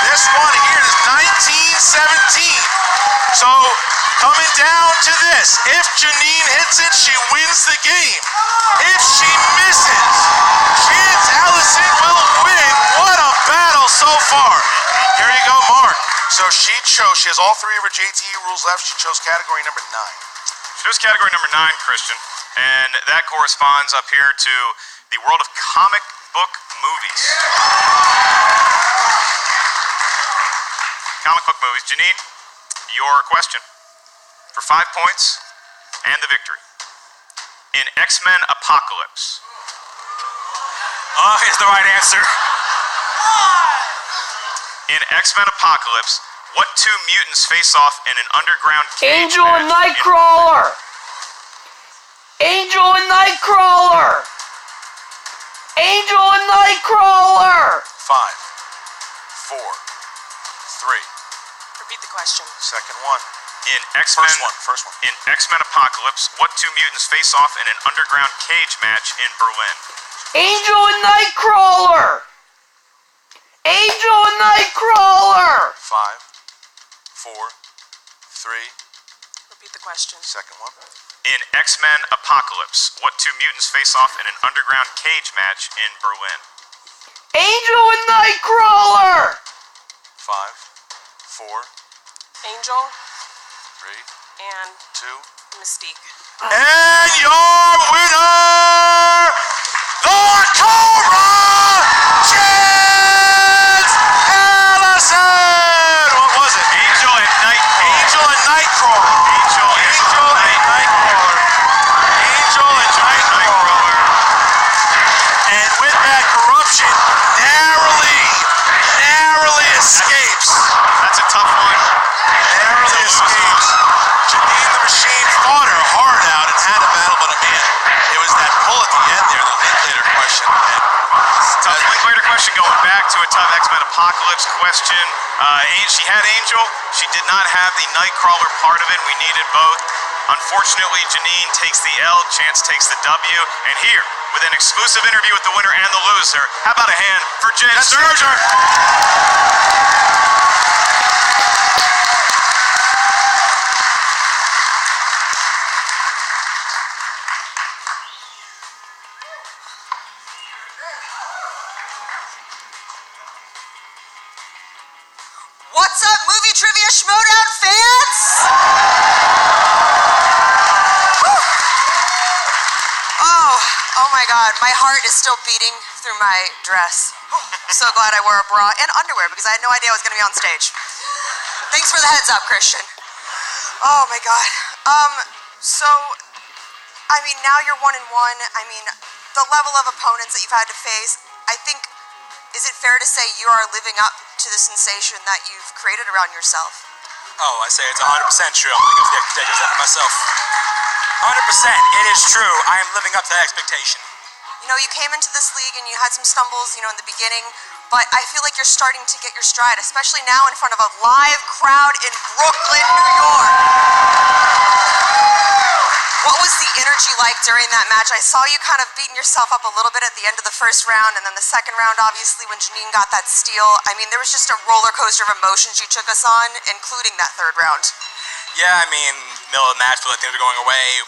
this one here. This 1917. So coming down to this, if Jeannine hits it, she wins the game. If she misses, Chance Ellison will win. What a battle so far. Here you go, Mark. So she has all three of her JTE rules left. She chose category number 9. She chose category number 9, Christian, and that corresponds up here to the world of comic book movies. Comic book movies. Jeannine, your question for 5 points and the victory. In X-Men Apocalypse. Oh, here's the right answer. In X-Men Apocalypse, what two mutants face off in an underground cage Angel and Nightcrawler! Angel and Nightcrawler! Angel and Nightcrawler! 5, 4, 3. Repeat the question. Second one. In X-Men, First one. In X-Men Apocalypse, what two mutants face off in an underground cage match in Berlin? Angel and Nightcrawler! Angel and Nightcrawler! 5, 4, 3. Repeat the question. Second one. In X-Men Apocalypse, what two mutants face off in an underground cage match in Berlin? Angel and Nightcrawler! 5, 4, Angel 3, and 2. Mystique. And your winner, the Cobra, Chance Ellison! What was it? Angel and Nightcrawler. Angel and Nightcrawler. Angel and Nightcrawler. Angel and Nightcrawler. And with that, corruption narrowly escapes. That's a tough one. Narrowly escapes. Jeannine the Machine fought her heart out and had a battle, but man, it was that pull at the end there, the Linklater question. Tough Linklater question, going back to a tough X-Men Apocalypse question. She had Angel. She did not have the Nightcrawler part of it. We needed both. Unfortunately, Jeannine takes the L, Chance takes the W. And here, with an exclusive interview with the winner and the loser, how about a hand for Jen Sturger? What's up, movie trivia Schmoedown fans? Oh my God, my heart is still beating through my dress. I'm so glad I wore a bra and underwear because I had no idea I was going to be on stage. Thanks for the heads up, Christian. Oh my God. So, I mean, now you're 1-1. I mean, the level of opponents that you've had to face, I think, is it fair to say you are living up to the sensation that you've created around yourself? Oh, I say it's 100% true. I'm living up to the expectations of myself. 100%. It is true. I am living up to that expectation. You know, you came into this league and you had some stumbles, you know, in the beginning, but I feel like you're starting to get your stride, especially now in front of a live crowd in Brooklyn, New York. What was the energy like during that match? I saw you kind of beating yourself up a little bit at the end of the first round, and then the second round, obviously, when Jeannine got that steal. I mean, there was just a roller coaster of emotions you took us on, including that third round. Yeah, I mean, middle of the match, feel like things were going away.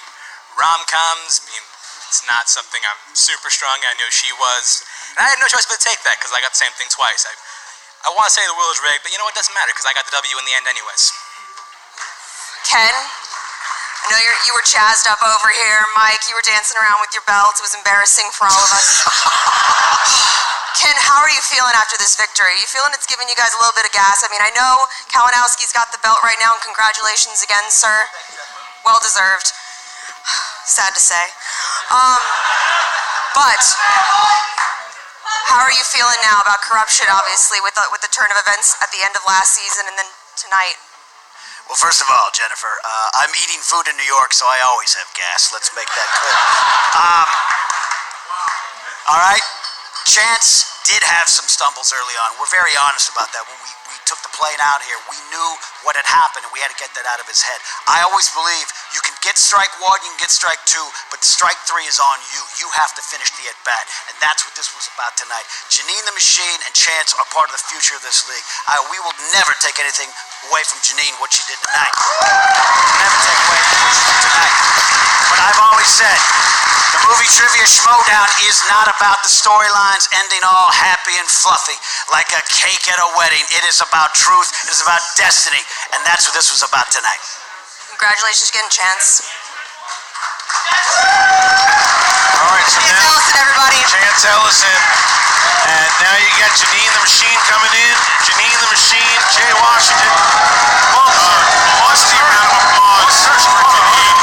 Rom-coms, I mean, it's not something I'm super strong in. I knew she was. And I had no choice but to take that, because I got the same thing twice. I want to say the wheel is rigged, but you know what? It doesn't matter, because I got the W in the end anyways. Ken, I know you were jazzed up over here. Mike, you were dancing around with your belt. It was embarrassing for all of us. Ken, how are you feeling after this victory? You feeling it's giving you guys a little bit of gas? I mean, I know Kalinowski's got the belt right now, and congratulations again, sir. Well deserved. Sad to say. But how are you feeling now about corruption, obviously, with the turn of events at the end of last season and then tonight? Well, first of all, Jennifer, I'm eating food in New York, so I always have gas. Let's make that clear. All right. Chance did have some stumbles early on. We're very honest about that. When we took the plane out here. We knew what had happened, and we had to get that out of his head. I always believe you can get strike one, you can get strike two, but strike three is on you. You have to finish the at-bat, and that's what this was about tonight. Jeannine the Machine and Chance are part of the future of this league. We will never take anything away from Jeannine, what she did tonight. Never take away from what she did tonight. But I've always said, the movie Trivia Schmoedown is not about the storylines ending all happy and fluffy like a cake at a wedding. It is about truth. It is about destiny. And that's what this was about tonight. Congratulations again, Chance. All right, so Chance Ellison, everybody. Chance Ellison. And now you got Jeannine the Machine coming in. Jeannine the Machine, Jay Washington. Let's see round of applause for Jeannine.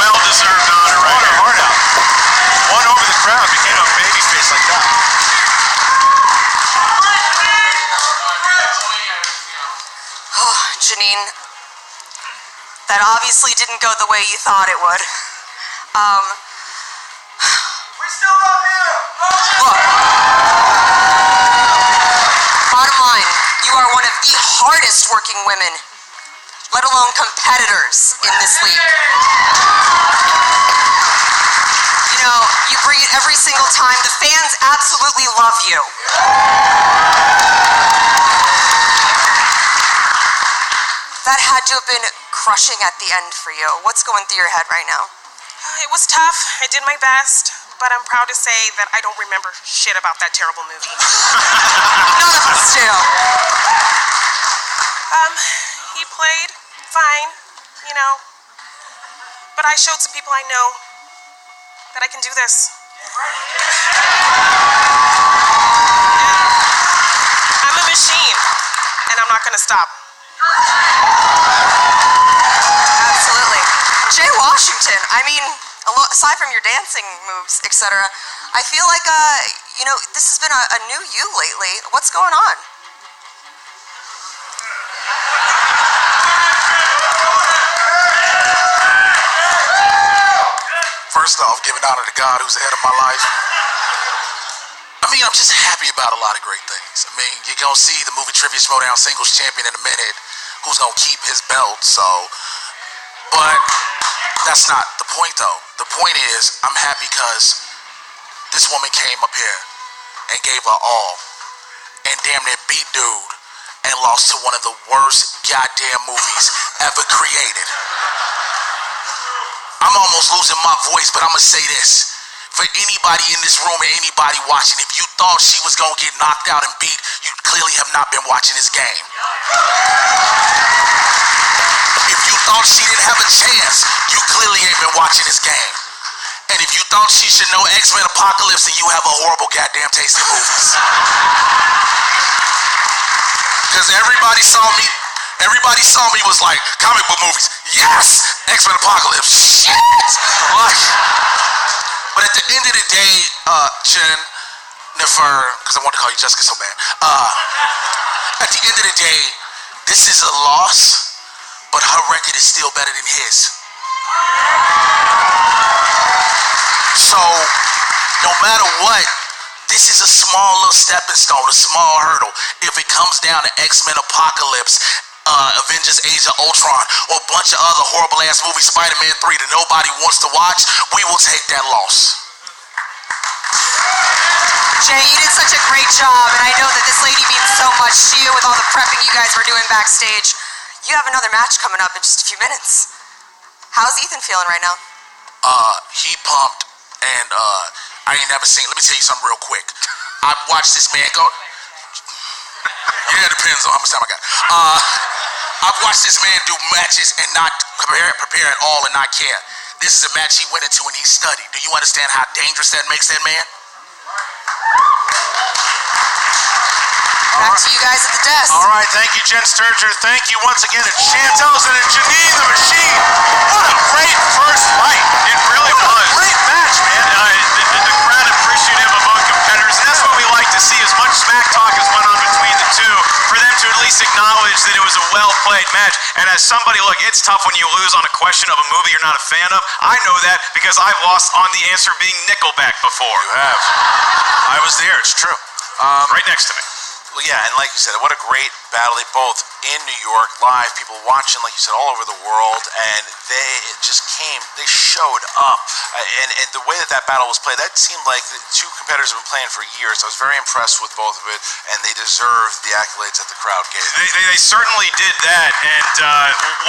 Well-deserved honor right here. Won over the crowd, became a babyface like that. Oh, Jeannine, that obviously didn't go the way you thought it would. We still love you! Look, bottom line, you are one of the hardest working women, let alone competitors in this league. You know, you bring it every single time. The fans absolutely love you. That had to have been crushing at the end for you. What's going through your head right now? It was tough. I did my best, but I'm proud to say that I don't remember shit about that terrible movie. None of us do. He played fine, you know, but I showed some people I know that I can do this. I'm a machine, and I'm not gonna stop. Absolutely. Jay Washington, I mean, aside from your dancing moves, etc., I feel like, you know, this has been a new you lately. What's going on? First off, giving honor to God who's the head of my life. I mean, I'm just happy about a lot of great things. I mean, you're going to see the movie Trivia Schmoedown singles champion in a minute who's going to keep his belt, so. But that's not the point, though. The point is, I'm happy because this woman came up here and gave her all and damn near beat dude and lost to one of the worst goddamn movies ever created. I'm almost losing my voice, but I'm going to say this. For anybody in this room and anybody watching, if you thought she was going to get knocked out and beat, you clearly have not been watching this game. If you thought she didn't have a chance, you clearly ain't been watching this game. And if you thought she should know X-Men Apocalypse, then you have a horrible goddamn taste in movies. Because everybody saw me was like, comic book movies, yes! X-Men Apocalypse, shit! Like, but at the end of the day, Jennifer, because I want to call you Jessica so bad. At the end of the day, this is a loss, but her record is still better than his. So, no matter what, this is a small little stepping stone, a small hurdle. If it comes down to X-Men Apocalypse, Avengers Age of Ultron, or a bunch of other horrible ass movies, Spider-Man 3 that nobody wants to watch, we will take that loss. Jay, you did such a great job, and I know that this lady means so much to you with all the prepping you guys were doing backstage. You have another match coming up in just a few minutes. How's Ethan feeling right now? He pumped, and I ain't never seen, let me tell you something real quick. I watched this man go, yeah, it depends on how much time I got. I've watched this man do matches and not prepare at all and not care. This is a match he went into and he studied. Do you understand how dangerous that makes that man? Back to you guys at the desk. All right, thank you, Jen Sturger. Thank you once again to Chance Ellison and Jeannine the Machine. What a great first fight. It really was. Great match, man. The crowd appreciative of both competitors, and that's what we like to see. As much smack talk as went on between the two, for them to at least acknowledge that it was a well-played match. And as somebody, look, it's tough when you lose on a question of a movie you're not a fan of. I know that because I've lost on the answer being Nickelback before. You have. I was there, it's true. Right next to me. Well, yeah, and like you said, what a great battle. They both in New York, live, people watching, like you said, all over the world, and they just came, they showed up. And the way that battle was played, that seemed like the two competitors have been playing for years. I was very impressed with both of it, and they deserved the accolades that the crowd gave them. They certainly did that, and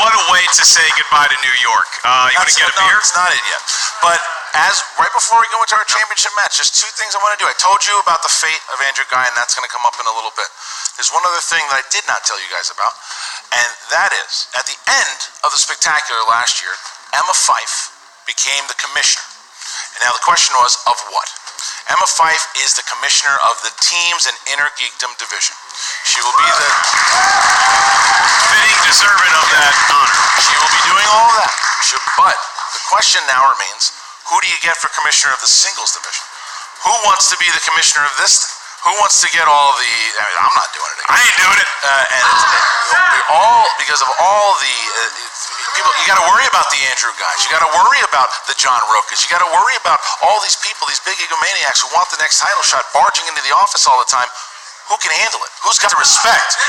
what a way to say goodbye to New York. You want to get a beer? No, it's not it yet. But right before we go into our championship match, just two things I want to do. I told you about the fate of Andrew Guy, and that's going to come up in a little bit. There's one other thing that I did not tell you guys about, and that is, at the end of the Spectacular last year, Emma Fyffe became the commissioner. And now the question was, of what? Emma Fyffe is the commissioner of the Teams and Inner Geekdom division. She will be the fitting deserving of that honor. She will be doing all of that. But the question now remains, who do you get for commissioner of the singles division? Who wants to be the commissioner of this? Who wants to get all the... I'm not doing it again. I ain't doing it. Because of all the... people, you got to worry about the Andrew guys. You got to worry about the John Rokas. You got to worry about all these people, these big egomaniacs who want the next title shot, barging into the office all the time. Who can handle it? Who's got the respect?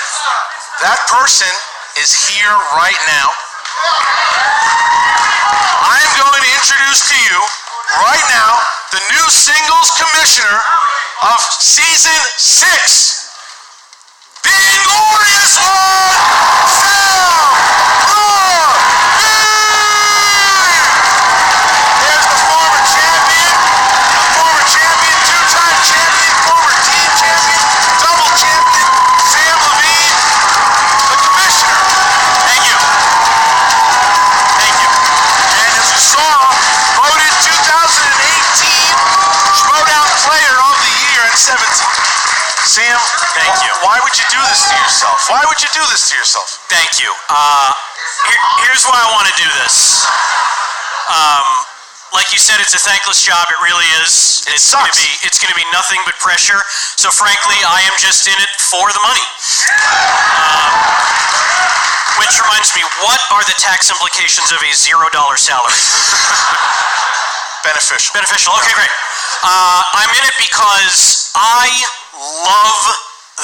That person is here right now. I'm going to introduce to you right now the new singles commissioner of season 6. The Inglorious One, There's the former champion, two-time champion, former team champion, double champion, Sam Levine, the commissioner. Thank you. Thank you. And as you saw, voted 2018 Schmoedown Player of the Year in 17. Sam, thank you. Why would you do this to yourself? Why would you do this to yourself? Thank you. Here's why I want to do this. Like you said, it's a thankless job. It really is. It's going to be nothing but pressure. So frankly, I am just in it for the money. Which reminds me, what are the tax implications of a $0 salary? Beneficial. Beneficial. Okay, great. I'm in it because I love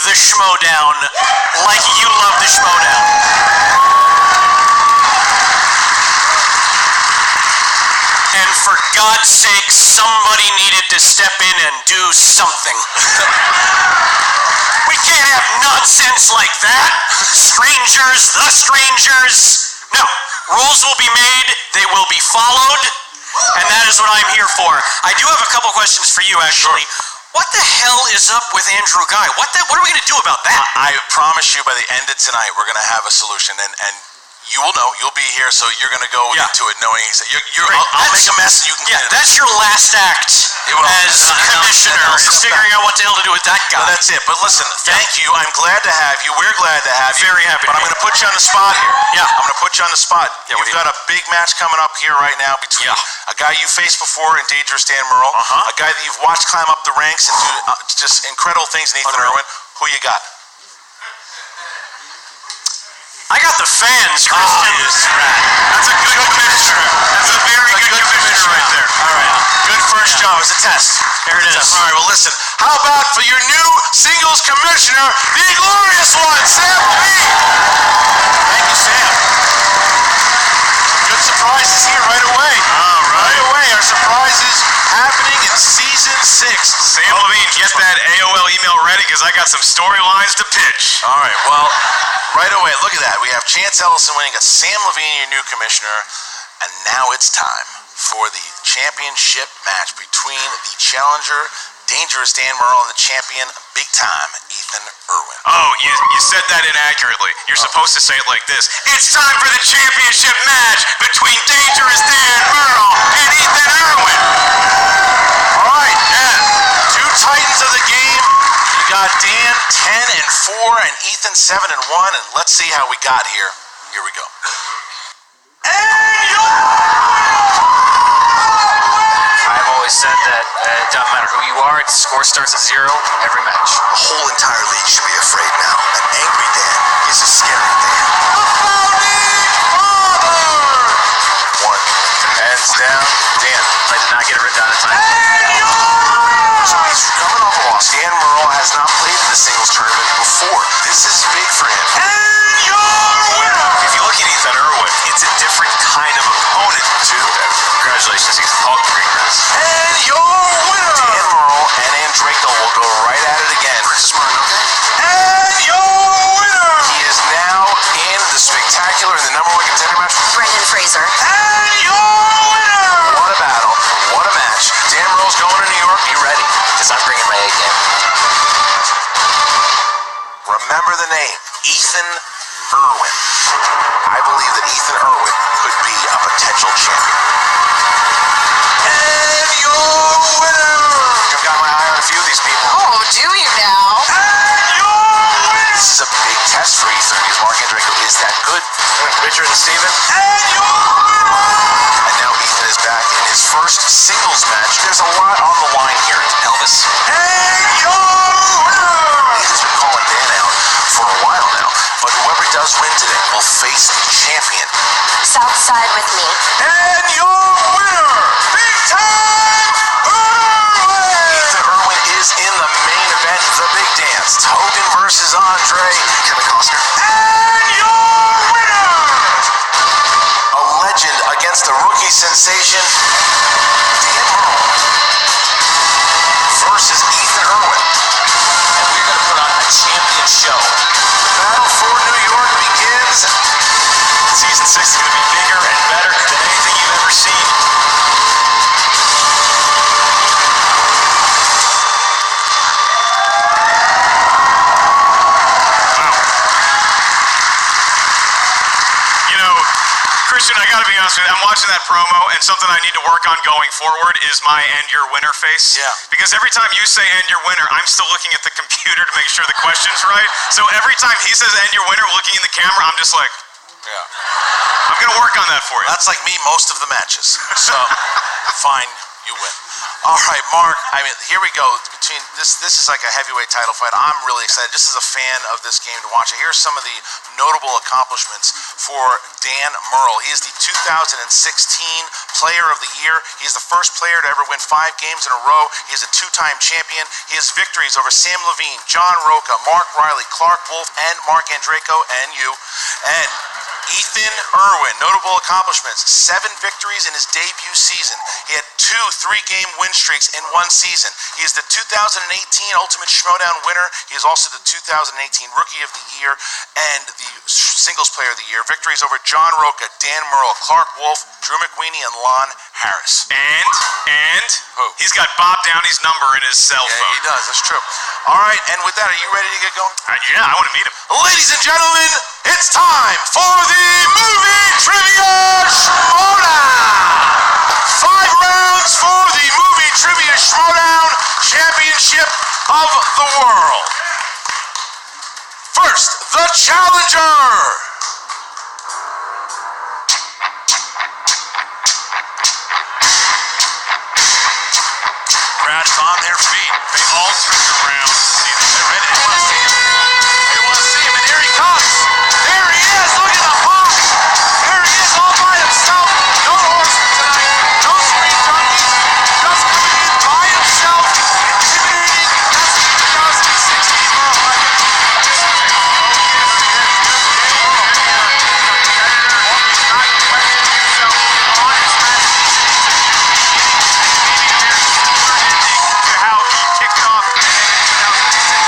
the Schmoedown like you love the Schmoedown. And for God's sake, somebody needed to step in and do something. We can't have nonsense like that. Strangers, the strangers. No, rules will be made, they will be followed, and that is what I'm here for. I do have a couple questions for you, actually. Sure. What the hell is up with Andrew Guy? What are we going to do about that? I promise you by the end of tonight, we're going to have a solution, and you will know. You'll be here, so you're going to go into it knowing I'll make a mess and you can get it. That's your last act as commissioner, is figuring out what the hell to do with that guy. Well, that's it. But listen, thank you. I'm glad to have you. We're glad to have you. Very happy. But I'm going to put you on the spot here. Yeah. I'm going to put you on the spot. Yeah, you've got a big match coming up here right now between a guy you faced before in Dangerous Dan Murrell, a guy that you've watched climb up the ranks and do just incredible things in Ethan Erwin. Who you got? I got the fans, Christian. That's a good commissioner. That's a very good commissioner right there. All right. Good first job. It's a test. There it is. All right, well, listen. How about for your new singles commissioner, the Inglorious One, Sam Levine? Thank you, Sam. Good surprises here right away. All right. Right away. Our surprises happening in season 6. Sam Levine, get that AOL email ready because I got some storylines to pitch. All right, well, right away, look at that. We have Chance Ellison winning, got Sam Levine, your new commissioner, and now it's time for the championship match between the challenger, Dangerous Dan Murrell, and the champion, big time, Ethan Erwin. Oh, you said that inaccurately. You're supposed to say it like this. It's time for the championship match between Dangerous Dan Murrell and Ethan Erwin. All right, two titans of the game. You got Dan 10-4 and Ethan 7-1, and let's see how we got here. Here we go. I've always said that it doesn't matter who you are, the score starts at 0 every match. The whole entire league should be afraid now. An angry Dan is a scary Dan. One. Hands down. Dan. I did not get it written down in time. Coming off a loss, Dan Murrell has not played in the singles tournament before. This is big for him. And your winner! If you look at Ethan Erwin, it's a different kind of opponent, too. Congratulations, he's Hulk Greengrass. And your winner! Dan Murrell and Andrejko will go right at it again. Princess Martin, okay? And your winner! He is now in the spectacular and the #1 contender match. Brendan Fraser. And your winner! What a battle. What a match. Dan Murrell's going to New York. Be ready, because I'm bringing my A game. Remember the name, Ethan Erwin. I believe that Ethan Erwin could be a potential champion. And your winner! I've got my eye on a few of these people. Oh, do you now? And your winner! This is a big test for Ethan because Mark Andrejko is that good. Richard and Steven. And your winner! And now Ethan is back in his first singles match. There's a lot on the line here. Elvis. And your winner! Ethan's been calling Dan out for a while now. But whoever does win today will face the champion. Southside with me. And your winner! Big time! Erwin! Ethan Erwin is in the main event, the big dance. Hogan versus Andre. Kevin Costner. And your winner! A legend against the rookie sensation. Dan Murrell versus Ethan Erwin. And we're going to put on a champion show. The battle for New York begins. Season 6 is going to be bigger and better than anything you've ever seen. Wow. You know, Christian, I gotta be honest with you, I'm watching that promo, and something I need to work on going forward is my "and your winner" face. Yeah. Because every time you say "and your winner," I'm still looking at the computer to make sure the question's right. So every time he says "and your winner," looking in the camera, I'm just like, Yeah. I'm gonna work on that for you. That's like me most of the matches. So, fine, you win. All right, Mark. I mean, here we go. Between this is like a heavyweight title fight. I'm really excited. Just as a fan of this game to watch it. Here's some of the notable accomplishments for Dan Murrell. He is the 2016 Player of the Year. He is the first player to ever win 5 games in a row. He is a 2-time champion. He has victories over Sam Levine, John Roca, Mark Riley, Clark Wolf, and Mark Andrejko, and you. And Ethan Erwin, notable accomplishments, 7 victories in his debut season. He had 2 3-game win streaks in 1 season. He is the 2018 Ultimate Schmoedown winner. He is also the 2018 Rookie of the Year and the Singles Player of the Year. Victories over John Roca, Dan Murrell, Clark Wolf, Drew McWeeny, and Lon Harris. And Who? he's got Bob Downey's number in his cell Yeah, phone. he does. That's true. All right, and with that, are you ready to get going? Yeah, I want to meet him. Ladies and gentlemen, it's time for the Movie Trivia Schmoedown! 5 rounds for the Movie Trivia Schmoedown Championship of the World. First, the challenger. Crowd's on their feet. They all turned around to see them. They're ready. They want to see him. They want to see him, and here he comes. There he is. Look at the pop. There he is all by himself. No horsemen tonight. No screen junkies. Just coming in by himself. Intimidating. That's the 2016 Murrell record. This is it. He's not questioning himself on his match. To how he kicked off in 2016.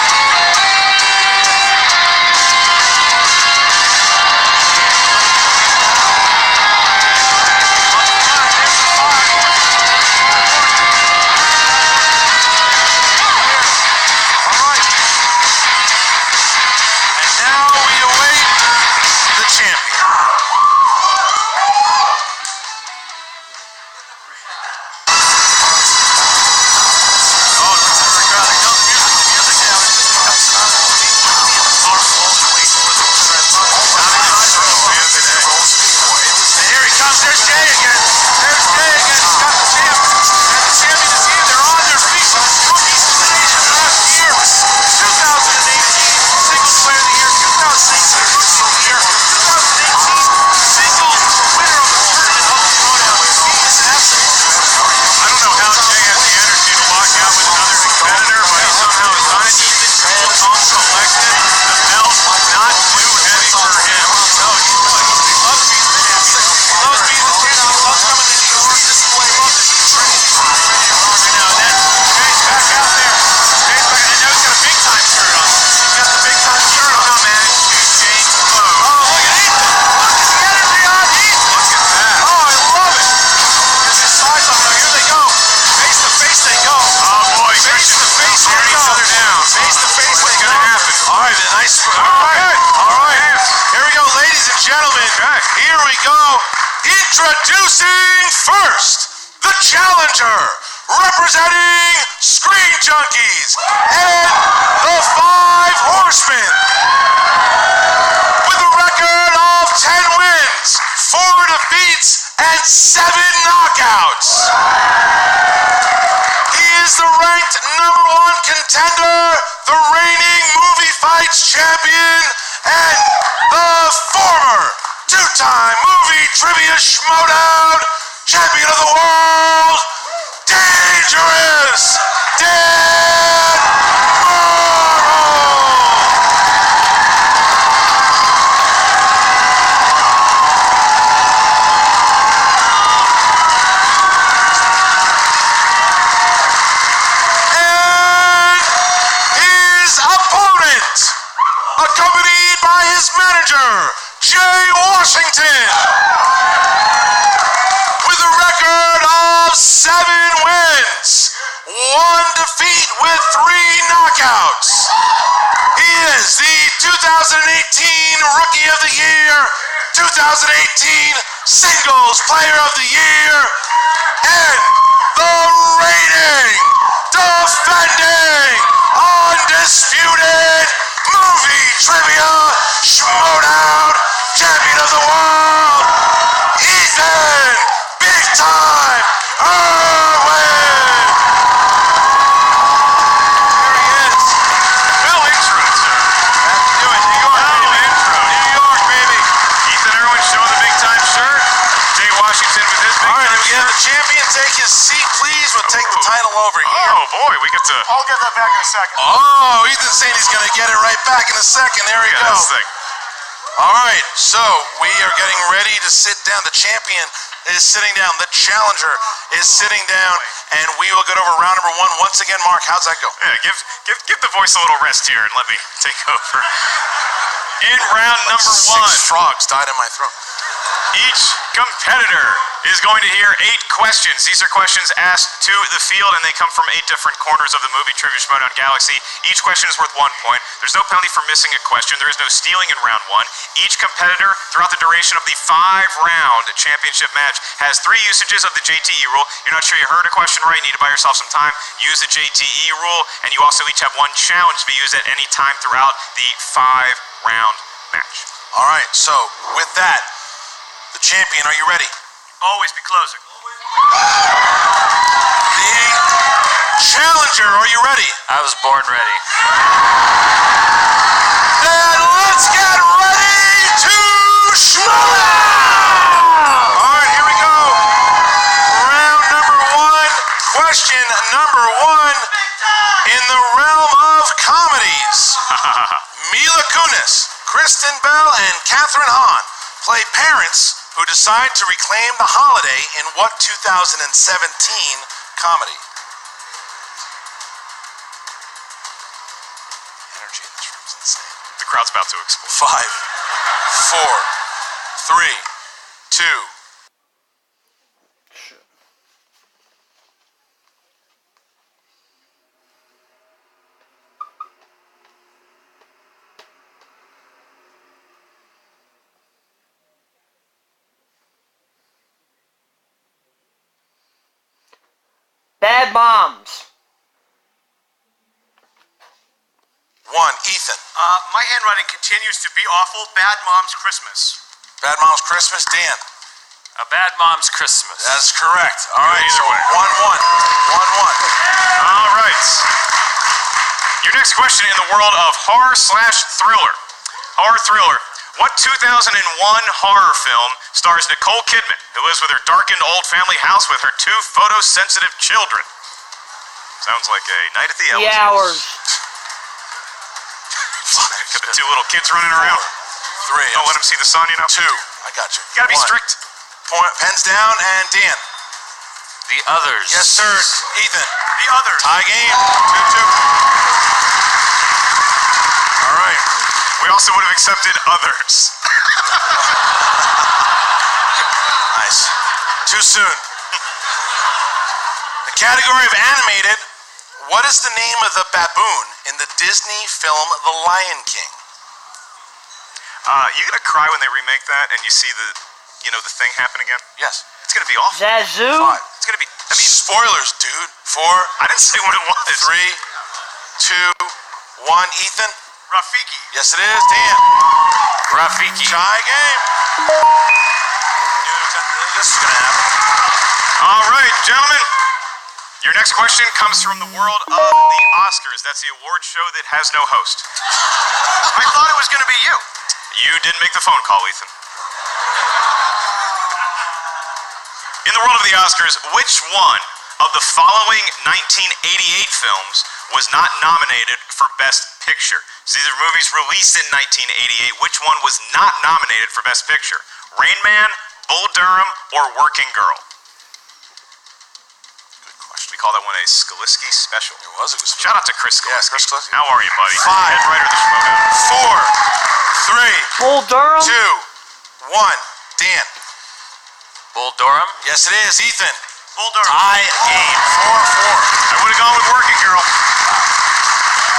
And now we await the champion. Oh, this is the crowd. They know the music now. It's just bouncing on the feet. Powerful and wait for the threat. And here he comes. There's Jay again. There's Jay again. He's got the champ. And the champion is here. They're on their feet. Rookie sensation last year. 2018 Singles Player of the Year. 2018 Rookie of the Year. 2018 Tom selected, the belt was not too heavy for him. No, he loves being the champion. He loves being the champion. He loves coming to New York. This is what he loves. This is training. Right now, and then Jay's back out there. Jay's back, and now he's got a big time shirt on. He's got the big time shirt on. Now managed to change clothes. Oh, look at Ethan. Look at the energy on Ethan. Look at that. Oh, I love it. Gets his size up. Now here they go. Face to face they go. Oh boy, face to face they go. Face to face they go. What's gonna happen? All right, a nice. All right. Here we go, ladies and gentlemen. Here we go. Introducing first the challenger, representing Screen Junkies and the Five Horsemen, with a record of 10 wins, 4 defeats, and 7 knockouts. He is the ranked #1 contender, the reigning movie fights champion, and the former 2-time movie trivia Schmoedown champion of the world, Dangerous Dan Murrell. And his opponent, accompanied by his manager, Jay Washington, with a record of 7 wins, 1 defeat with 3 knockouts. He is the 2018 Rookie of the Year, 2018 Singles Player of the Year, and the reigning, defending, undisputed movie trivia Schmoedown champion of the world, Ethan Big Time Erwin. There he is. Well intro, sir. Have to do it. New York, intro. New York, baby. Ethan Erwin showing the big time shirt. Jay Washington with his big time shirt. All right, we have the champion take his seat, please. We'll take the title over here. Oh boy, we get to. I'll get that back in a second. Oh, Ethan's saying he's going to get it right back in a second. There we go. All right, so we are getting ready to sit down. The champion is sitting down. The challenger is sitting down, and we will go over round number 1. Once again, Mark, how's that go? Yeah, give the voice a little rest here and let me take over. In round number 1. 6 frogs died in my throat. Each competitor is going to hear 8 questions. These are questions asked to the field, and they come from 8 different corners of the movie Trivia Schmoedown Galaxy. Each question is worth 1 point. There's no penalty for missing a question. There is no stealing in round 1. Each competitor, throughout the duration of the 5-round championship match, has 3 usages of the JTE rule. You're not sure you heard a question right, you need to buy yourself some time, use the JTE rule, and you also each have 1 challenge to be used at any time throughout the 5-round match. All right, so with that, the champion, are you ready? Always be closing. The challenger, are you ready? I was born ready. Then let's get ready to Schmoedown! All right, here we go. Round number 1, question number 1. In the realm of comedies, Mila Kunis, Kristen Bell, and Katherine Hahn play parents who decide to reclaim the holiday in what 2017 comedy? Energy in this room is insane. The crowd's about to explode. 5, 4, 3, 2. Bad Moms. 1, Ethan. My handwriting continues to be awful. Bad Mom's Christmas. Bad Mom's Christmas, Dan. A Bad Mom's Christmas. That's correct. All right, either way. 1-1. All right. Your next question in the world of horror/thriller. Horror thriller. What 2001 horror film stars Nicole Kidman, who lives with her darkened old family house with her 2 photosensitive children? Sounds like a night at the Ellison. The Hours. Two little kids running around. 3. Don't let them see the sun, you know? 2. I got you. You gotta be 1. strict. Pens down, and Dan. The others. Yes, sir. Ethan. The others. Tie game. 2-2. All right. We also would have accepted others. Nice. Too soon. The category of animated. What is the name of the baboon in the Disney film The Lion King? You gonna cry when they remake that and you see the thing happen again? Yes. It's gonna be awful. Zazu? 5. It's gonna be. Spoilers, dude. 4. I didn't say what it was. 3, 2, 1. Ethan. Rafiki. Yes, it is. Dan. Rafiki. Tie game. This is gonna happen. All right, gentlemen. Your next question comes from the world of the Oscars. That's the award show that has no host. I thought it was going to be you. You didn't make the phone call, Ethan. In the world of the Oscars, which one of the following 1988 films was not nominated for Best Picture? So these are movies released in 1988. Which one was not nominated for Best Picture? Rain Man, Bull Durham, or Working Girl? We call that one a Skalisky special. It was a good Shout out to Chris Skalisky. Yeah, Chris Skalisky. How are you, buddy? 5. Head writer of the Schmoedown. 4, 3, Bull Durham? 2, 1. Dan. Bull Durham. Yes, it is. Ethan. Bull Durham. Tie game. 4-4. I would have gone with Working Girl.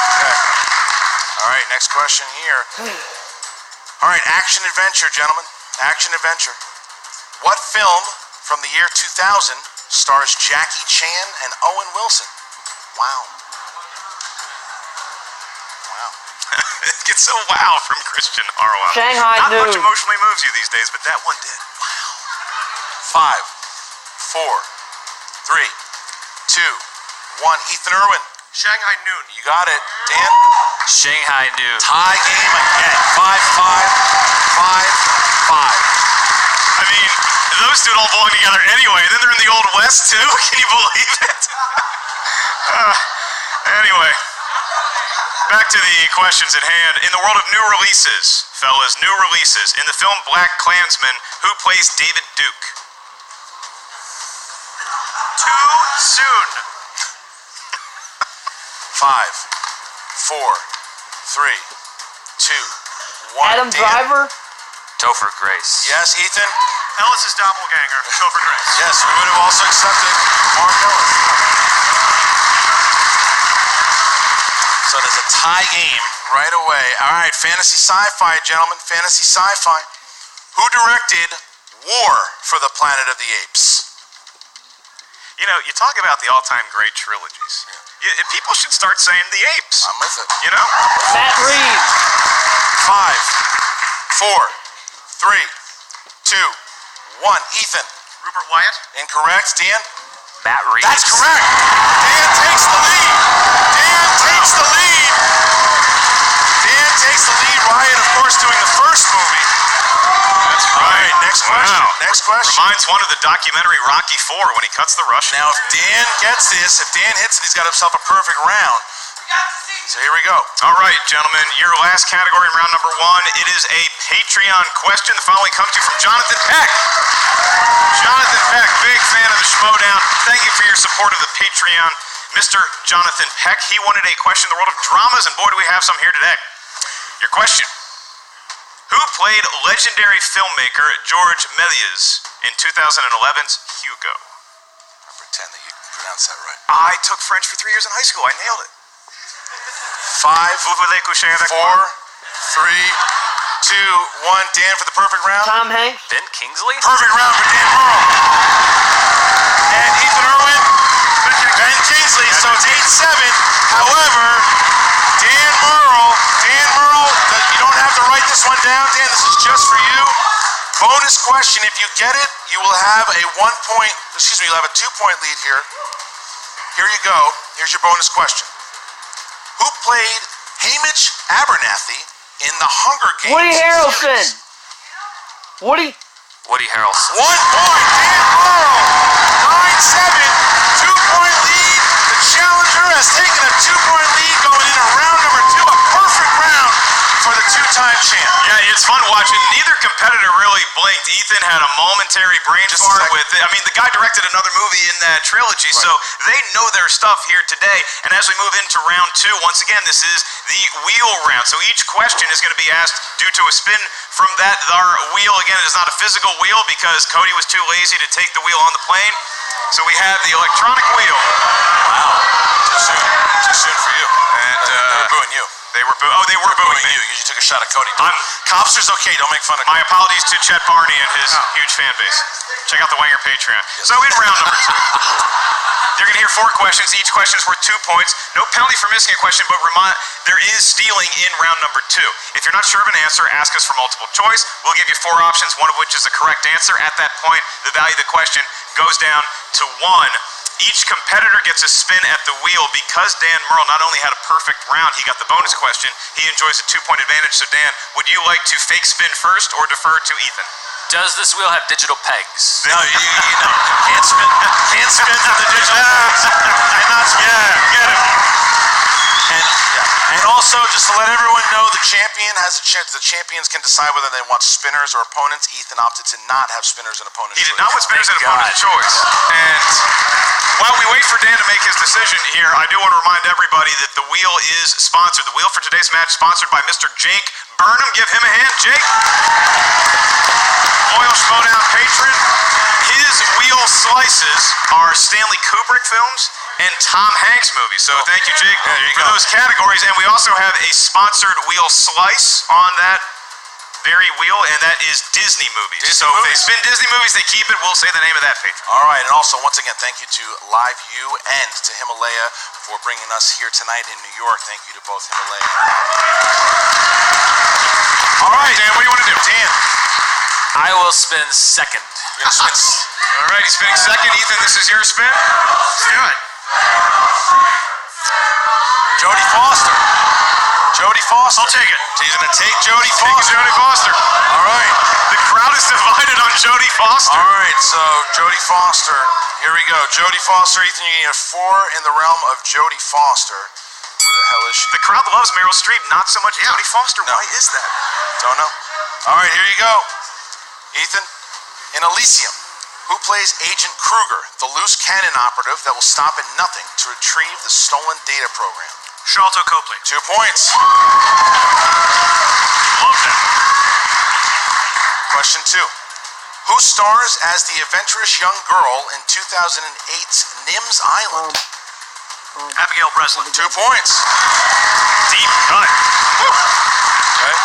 Okay. All right, next question here. All right, action adventure, gentlemen. Action adventure. What film from the year 2000 stars Jackie Chan and Owen Wilson? Wow. It gets a wow from Christian Harlow. Shanghai Not much Noon. emotionally moves you these days, but that one did. 5, 4, 3, 2, 1. Ethan Erwin. Shanghai Noon. You got it. Dan. Shanghai Noon. Tie game again. 5-5. 5-5. I mean, those two all belong together anyway. Then they're in the Old West, too? Can you believe it? Anyway, back to the questions at hand. In the world of new releases, fellas, new releases. In the film Black Klansman, who plays David Duke? Too soon. 5, 4, 3, 2, 1. Adam Dan. Driver? Topher Grace. Yes, Ethan. Ellis's doppelganger, Topher Grace. Yes, we would have also accepted Mark Ellis. So there's a tie game right away. All right, fantasy sci-fi, gentlemen. Fantasy sci-fi. Who directed War for the Planet of the Apes? You know, you talk about the all-time great trilogies. People should start saying the apes. I'm with it. You know? Matt Reeves. 5, 4, 3, 2, 1. Ethan. Rupert Wyatt. Incorrect. Dan. Matt Reeves. That's correct. Dan takes the lead. Dan takes the lead. Dan takes the lead. Ryan, of course, doing the first movie. That's right. All right, next question. Wow. Next question. Reminds one of the documentary Rocky IV when he cuts the Russian. Now, if Dan gets this, if Dan hits it, he's got himself a perfect round. So here we go. All right, gentlemen, your last category in round number 1. It is a Patreon question. The following comes to you from Jonathan Peck. Jonathan Peck, big fan of the Schmoedown. Thank you for your support of the Patreon. Mr. Jonathan Peck, he wanted a question in the world of dramas, and boy, do we have some here today. Your question. Who played legendary filmmaker George Méliès in 2011's Hugo? I pretend that you can pronounce that right. I took French for 3 years in high school. I nailed it. 5, Vous voulez coucher avec 4, moi? 3, 2, 1. Dan for the perfect round. Tom Hanks. Ben Kingsley? Perfect round for Dan Murrell. And Ethan Erwin. Ben Kingsley. So it's 8-7. However, Dan Murrell, you don't have to write this one down, Dan. This is just for you. Bonus question. If you get it, you will have a 1-point, you'll have a 2-point lead here. Here you go. Here's your bonus question. Who played Hamish Abernathy in the Hunger Games? Woody Harrelson. series? Woody Harrelson. 1 point. Dan Murrell. 9-7. 2-point lead. The challenger has taken a 2-point lead going into round number 2. A perfect round for the Two-time champ. Yeah, it's fun watching. Neither competitor really blinked. Ethan had a momentary brain fart with it. I mean, the guy directed another movie in that trilogy, so they know their stuff here today. And as we move into round 2, once again, this is the wheel round. So each question is going to be asked due to a spin from that. Our wheel, again, is not a physical wheel because Cody was too lazy to take the wheel on the plane. So we have the electronic wheel. Wow. Too soon for you. And they were booing you. They were booing me. You because you took a shot at Cody. Copster's okay. Don't make fun of my apologies to Chet Barney and his huge fan base. Check out the Wanger Patreon. Yes. So in round number 2, you're going to hear 4 questions. Each question is worth 2 points. No penalty for missing a question, but there is stealing in round number 2. If you're not sure of an answer, ask us for multiple choice. We'll give you 4 options, one of which is the correct answer. At that point, the value of the question goes down to 1. Each competitor gets a spin at the wheel. Because Dan Murrell not only had a perfect round, he got the bonus question. He enjoys a 2-point advantage. So Dan, would you like to fake spin first or defer to Ethan? Does this wheel have digital pegs? No, you know, can't spin for the digital pegs. Cannot spin. Yeah, get him. And also, just to let everyone know, the champion has a chance. The champions can decide whether they want spinners or opponents. Ethan opted to not have spinners and opponents. He did not want spinners and opponents' choice. And while we wait for Dan to make his decision here, I do want to remind everybody that the wheel is sponsored. The wheel for today's match is sponsored by Mr. Jake Burnham. Give him a hand, Jake. Loyal Schmoedown patron. His wheel slices are Stanley Kubrick films and Tom Hanks movies. So thank you, Jake, for those categories. And we also have a sponsored wheel slice on that very wheel, and that is Disney movies. So if they spin Disney movies, they keep it. We'll say the name of that patron. All right, and also, once again, thank you to Live U and to Himalaya for bringing us here tonight in New York. Thank you to both Himalaya and Live U. All right, Dan, what do you want to do? Dan. I will spin second. You're gonna spin. All right, he's spinning second. Ethan, this is your spin. Let's do it. Jodie Foster. Jodie Foster. I'll take it. He's going to take Jodie Foster. Jodie Foster. All right. The crowd is divided on Jodie Foster. All right, so Jodie Foster. Here we go. Jodie Foster. Ethan, you get a 4 in the realm of Jodie Foster. Where the hell is she? The crowd loves Meryl Streep, not so much Jodie Foster. No. Why is that? Don't know. All right, here you go. Ethan, in Elysium, who plays Agent Kruger, the loose cannon operative that will stop at nothing to retrieve the stolen data program? Sharlto Copley. 2 points. Love that. Question 2. Who stars as the adventurous young girl in 2008's Nims Island? Abigail Breslin. 2 points. Deep cut. Okay.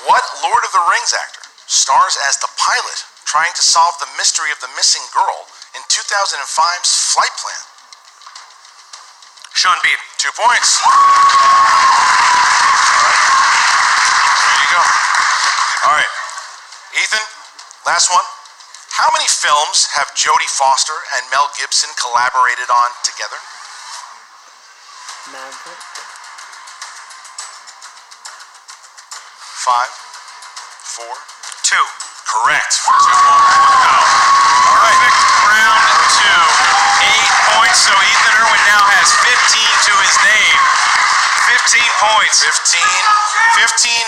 What Lord of the Rings actor stars as the pilot trying to solve the mystery of the missing girl in 2005's Flight Plan? Sean Bean. 2 points. All right. There you go. All right. Ethan, last one. How many films have Jodie Foster and Mel Gibson collaborated on together? Maverick. 5, 4, 2. Correct. For 2 points. All right. Round 2. 8 points. So Ethan Erwin now has 15 to his name. 15 points. 15-9,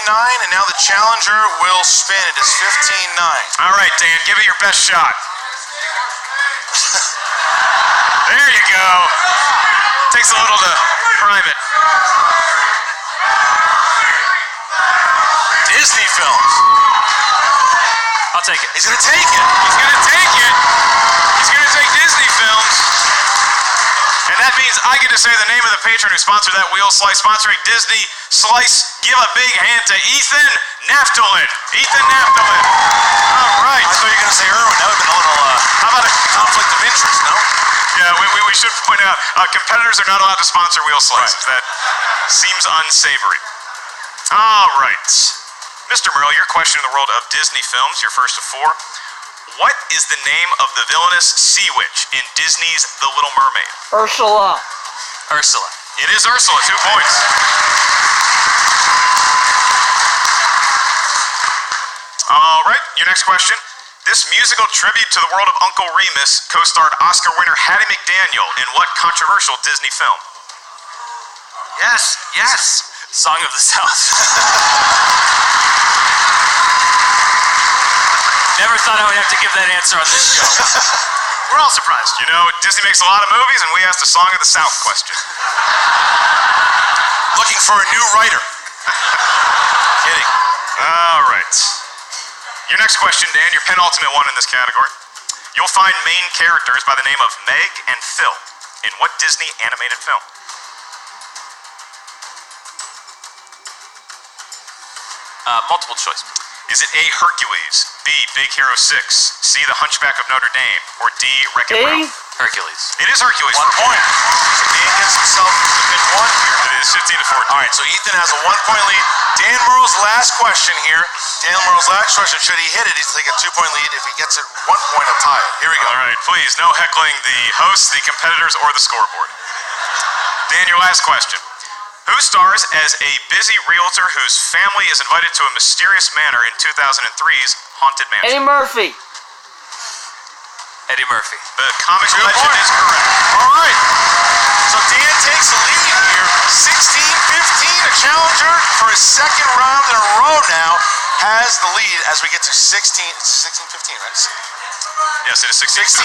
and now the challenger will spin. It is 15-9. All right, Dan, give it your best shot. There you go. Takes a little to prime it. Disney films. I'll take it. He's going to take it. He's going to take it. He's going to take Disney films. And that means I get to say the name of the patron who sponsored that wheel slice, sponsoring Disney Slice. Give a big hand to Ethan Naftulin. Ethan Naftulin. All right. I thought you were going to say Erwin. That would have been a little how about a conflict of interest, no? Yeah, we should point out, competitors are not allowed to sponsor wheel slices. Right. That seems unsavory. All right. Mr. Murrell, your question in the world of Disney films, your first of 4. What is the name of the villainous sea witch in Disney's The Little Mermaid? Ursula. Ursula. It is Ursula. 2 points. All right, your next question. This musical tribute to the world of Uncle Remus co-starred Oscar winner Hattie McDaniel in what controversial Disney film? Yes, yes. Song of the South. Never thought I would have to give that answer on this show. We're all surprised. You know, Disney makes a lot of movies, and we asked a Song of the South question. Looking for a new writer. Kidding. All right. Your next question, Dan, your penultimate one in this category. You'll find main characters by the name of Meg and Phil in what Disney animated film? Multiple choice. Is it A, Hercules, B, Big Hero 6, C, The Hunchback of Notre Dame, or D, Wreck-It Ralph? Hercules. It is Hercules. 1 point. So Dan gets himself within 1 here. It is 15 to 14. All right, so Ethan has a 1-point lead. Dan Murrell's last question here. Dan Murrell's last question. Should he hit it, he's like a 2-point lead. If he gets it 1 point, he'll tie it. Here we go. All right, please, no heckling the hosts, the competitors, or the scoreboard. Dan, your last question. Who stars as a busy realtor whose family is invited to a mysterious manor in 2003's Haunted Mansion? Eddie Murphy. Eddie Murphy. The comics legend is correct. All right. So Dan takes the lead here, 16-15. A challenger for his second round in a row now has the lead as we get to 16-15, right? Yes, it is 16-15.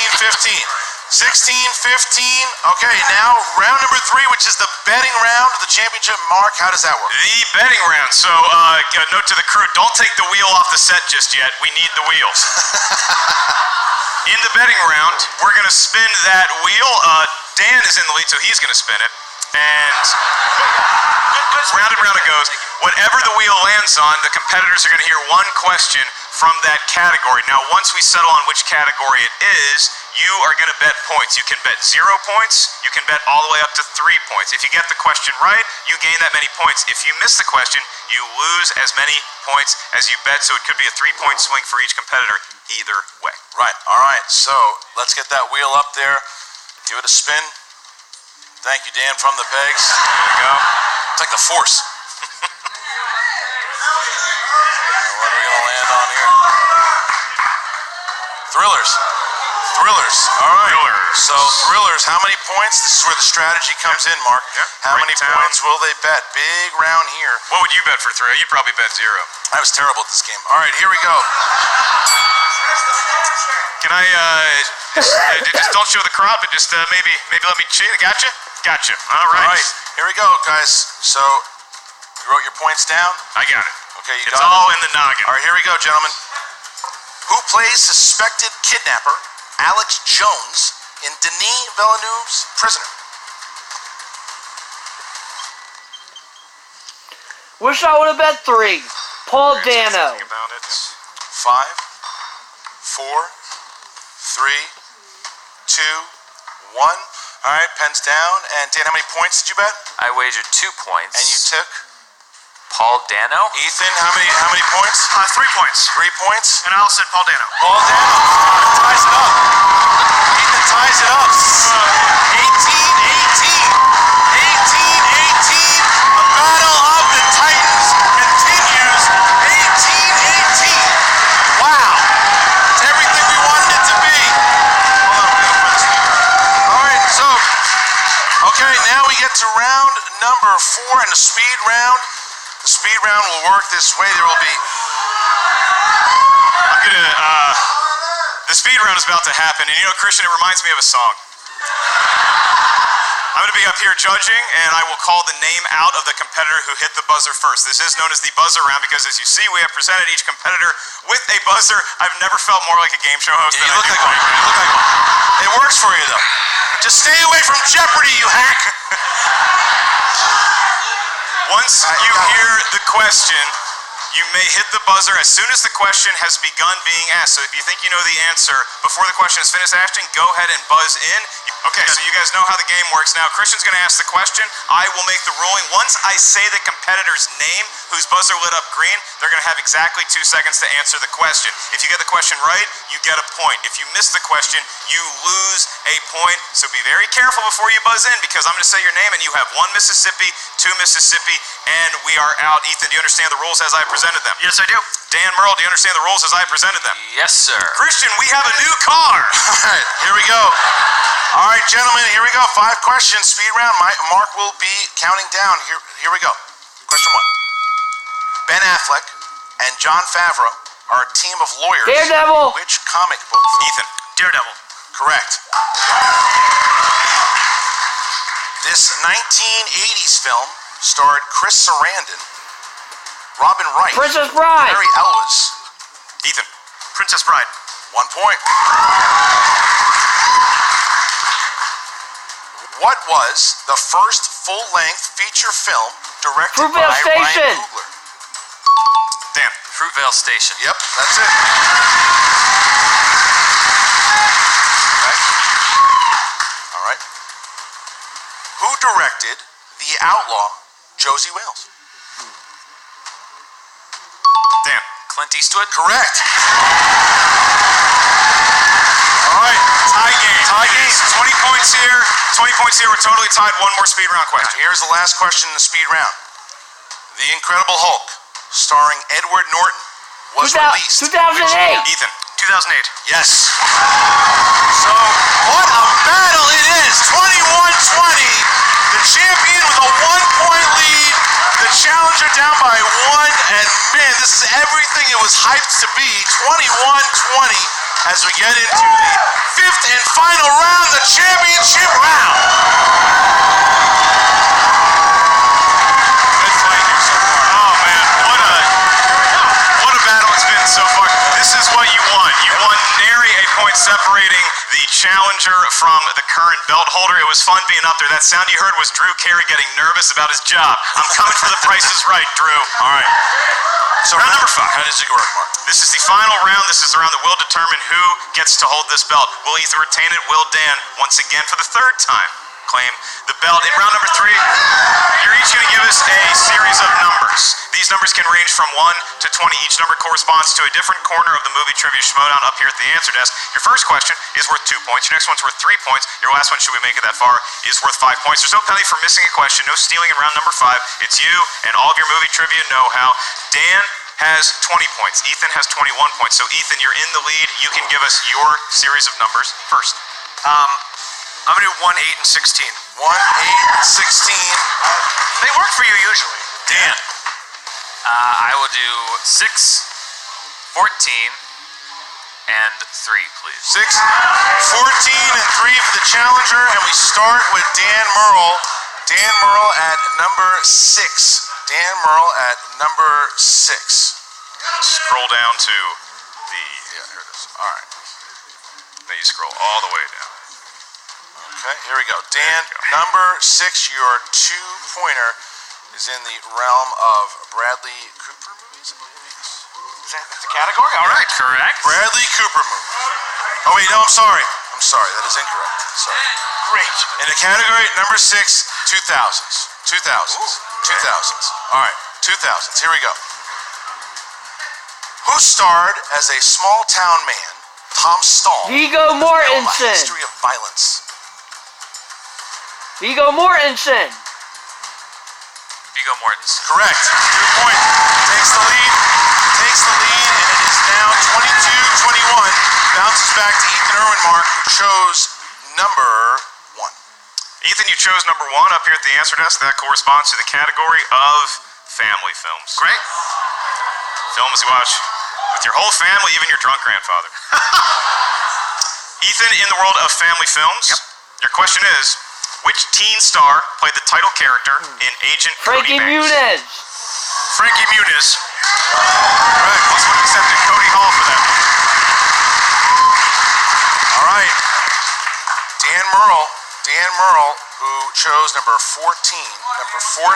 16-15. Okay, now round number 3, which is the betting round of the championship. Mark, how does that work? The betting round. So, a note to the crew, don't take the wheel off the set just yet. We need the wheels. In the betting round, we're going to spin that wheel. Dan is in the lead, so he's going to spin it. And round and round it goes. Whatever the wheel lands on, the competitors are going to hear one question from that category. Now, once we settle on which category it is, you are going to bet points. You can bet 0 points. You can bet all the way up to 3 points. If you get the question right, you gain that many points. If you miss the question, you lose as many points as you bet. So it could be a 3-point swing for each competitor either way. Right. All right. So let's get that wheel up there. Give it a spin. Thank you, Dan, from the pegs. There we go. It's like the Force. What are we going to land on here? Thrillers. Thrillers. All right. Thrillers. So Thrillers, how many points? This is where the strategy comes in, Mark. How many points will they bet? Big round here. What would you bet for Thriller? You'd probably bet 0. I was terrible at this game. All right, here we go. Can I, just don't show the crop, but just maybe let me cheat. Gotcha? Gotcha. All right. All right, here we go, guys. So, you wrote your points down? I got it. Okay, you it's got all it. in the noggin. All right, here we go, gentlemen. Who plays suspected kidnapper Alex Jones in Denis Villeneuve's Prisoner? Wish I would have bet 3. Paul Dano. About it. 5, 4, 3, 2, 1. All right, pens down. And Dan, how many points did you bet? I wagered 2 points. And you took? Paul Dano. Ethan, how many points? 3 points. 3 points. And I also said Paul Dano. Paul Dano ties it up. Ethan ties it up. 18-18. 18-18. The battle of the Titans continues. 18-18. Wow. It's everything we wanted it to be. All right, so, okay, now we get to round number 4 and the speed round. The speed round will work this way. There will be... I'm gonna, the speed round is about to happen, and you know, Christian, it reminds me of a song. I'm gonna be up here judging, and I will call the name out of the competitor who hit the buzzer first. This is known as the buzzer round because, as you see, we have presented each competitor with a buzzer. I've never felt more like a game show host than I do right now. You look like one. It works for you, though. Just stay away from Jeopardy, you hack! Once you hear the question, you may hit the buzzer as soon as the question has begun being asked. So if you think you know the answer before the question is finished asking, go ahead and buzz in. Okay, so you guys know how the game works now. Christian's going to ask the question. I will make the ruling. Once I say the competitor's name, whose buzzer lit up green, they're going to have exactly 2 seconds to answer the question. If you get the question right, you get a point. If you miss the question, you lose a point. So be very careful before you buzz in because I'm going to say your name and you have 1 Mississippi, 2 Mississippi, and we are out. Ethan, do you understand the rules as I presented them? Yes, I do. Dan Murrell, do you understand the rules as I presented them? Yes, sir. Christian, we have a new car. All right, here we go. All right, gentlemen, here we go. 5 questions, speed round. Mark will be counting down. Here we go. Question 1. Ben Affleck and Jon Favreau are a team of lawyers. Daredevil. Which comic book? Ethan. Daredevil. Correct. This 1980s film starred Chris Sarandon, Robin Wright, Princess Bride. Mary Elwes. Ethan. Princess Bride. 1 point. What was the first full-length feature film directed Fruitvale by Station. Ryan Coogler? Dan. Fruitvale Station. Yep, that's it. Okay. All right. Who directed The Outlaw, Josie Wales? Dan. Clint Eastwood. Correct. All right, tie game. Tie game. 20 points here. 20 points here. We're totally tied. One more speed round question. Now, here's the last question in the speed round. The Incredible Hulk, starring Edward Norton, was released. 2008. Ethan. 2008. Yes. So, what a battle it is. 21-20. The champion with a 1-point lead. The challenger down by 1. And man, this is everything it was hyped to be. 21-20 as we get into the 5th and final round, the championship round. Good fight here so far. Oh man, what a battle it's been so far. This is what you won. You won nary a point separating the challenger from the current belt holder. It was fun being up there. That sound you heard was Drew Carey getting nervous about his job. I'm coming for the Price is Right, Drew. All right. So round number 5. How does it work, Mark? This is the final round. This is the round that will determine who gets to hold this belt. Will Ethan retain it? Will Dan, once again for the 3rd time, claim the belt? In round number 3, you're each going to give us a series of numbers. These numbers can range from 1 to 20. Each number corresponds to a different corner of the movie trivia Schmoedown up here at the answer desk. Your first question is worth 2 points. Your next one's worth 3 points. Your last one, should we make it that far, is worth 5 points. There's no penalty for missing a question. No stealing in round number 5. It's you and all of your movie trivia know-how. Dan has 20 points. Ethan has 21 points. So Ethan, you're in the lead. You can give us your series of numbers first. I'm going to do 1, 8, and 16. 1, 8, and 16. They work for you usually. Dan. I will do 6, 14, and 3, please. 6, 14, and 3 for the challenger. And we start with Dan Murrell. Dan Murrell at number 6. Dan Murrell at number 6. Scroll down to the... Yeah, here it is. All right. Then you scroll all the way down. Okay, here we go. Dan, number 6, your 2-pointer is in the realm of Bradley Cooper movies, I believe. Is that the category? All right, correct. Bradley Cooper movie. Oh, wait, no, I'm sorry. That is incorrect. Sorry. Great. In the category number 6, 2000s. 2000s. All right, 2000s. Here we go. Who starred as a small-town man, Tom Stall? Viggo A Mortensen. history of violence. Viggo Mortensen. Viggo Mortensen. Correct. 2 points. Takes the lead, and it is now 22-21. Bounces back to Ethan Erwin, Mark, who chose number 1. Ethan, you chose number 1 up here at the answer desk. That corresponds to the category of family films. Great. Films you watch with your whole family, even your drunk grandfather. Ethan, in the world of family films, your question is, which teen star played the title character in Agent Frankie Cody Banks? Muniz. Frankie Muniz. Correct. Plus one accepted. Cody Hall for that one. All right. Dan Murrell, who chose number 14. Number 14,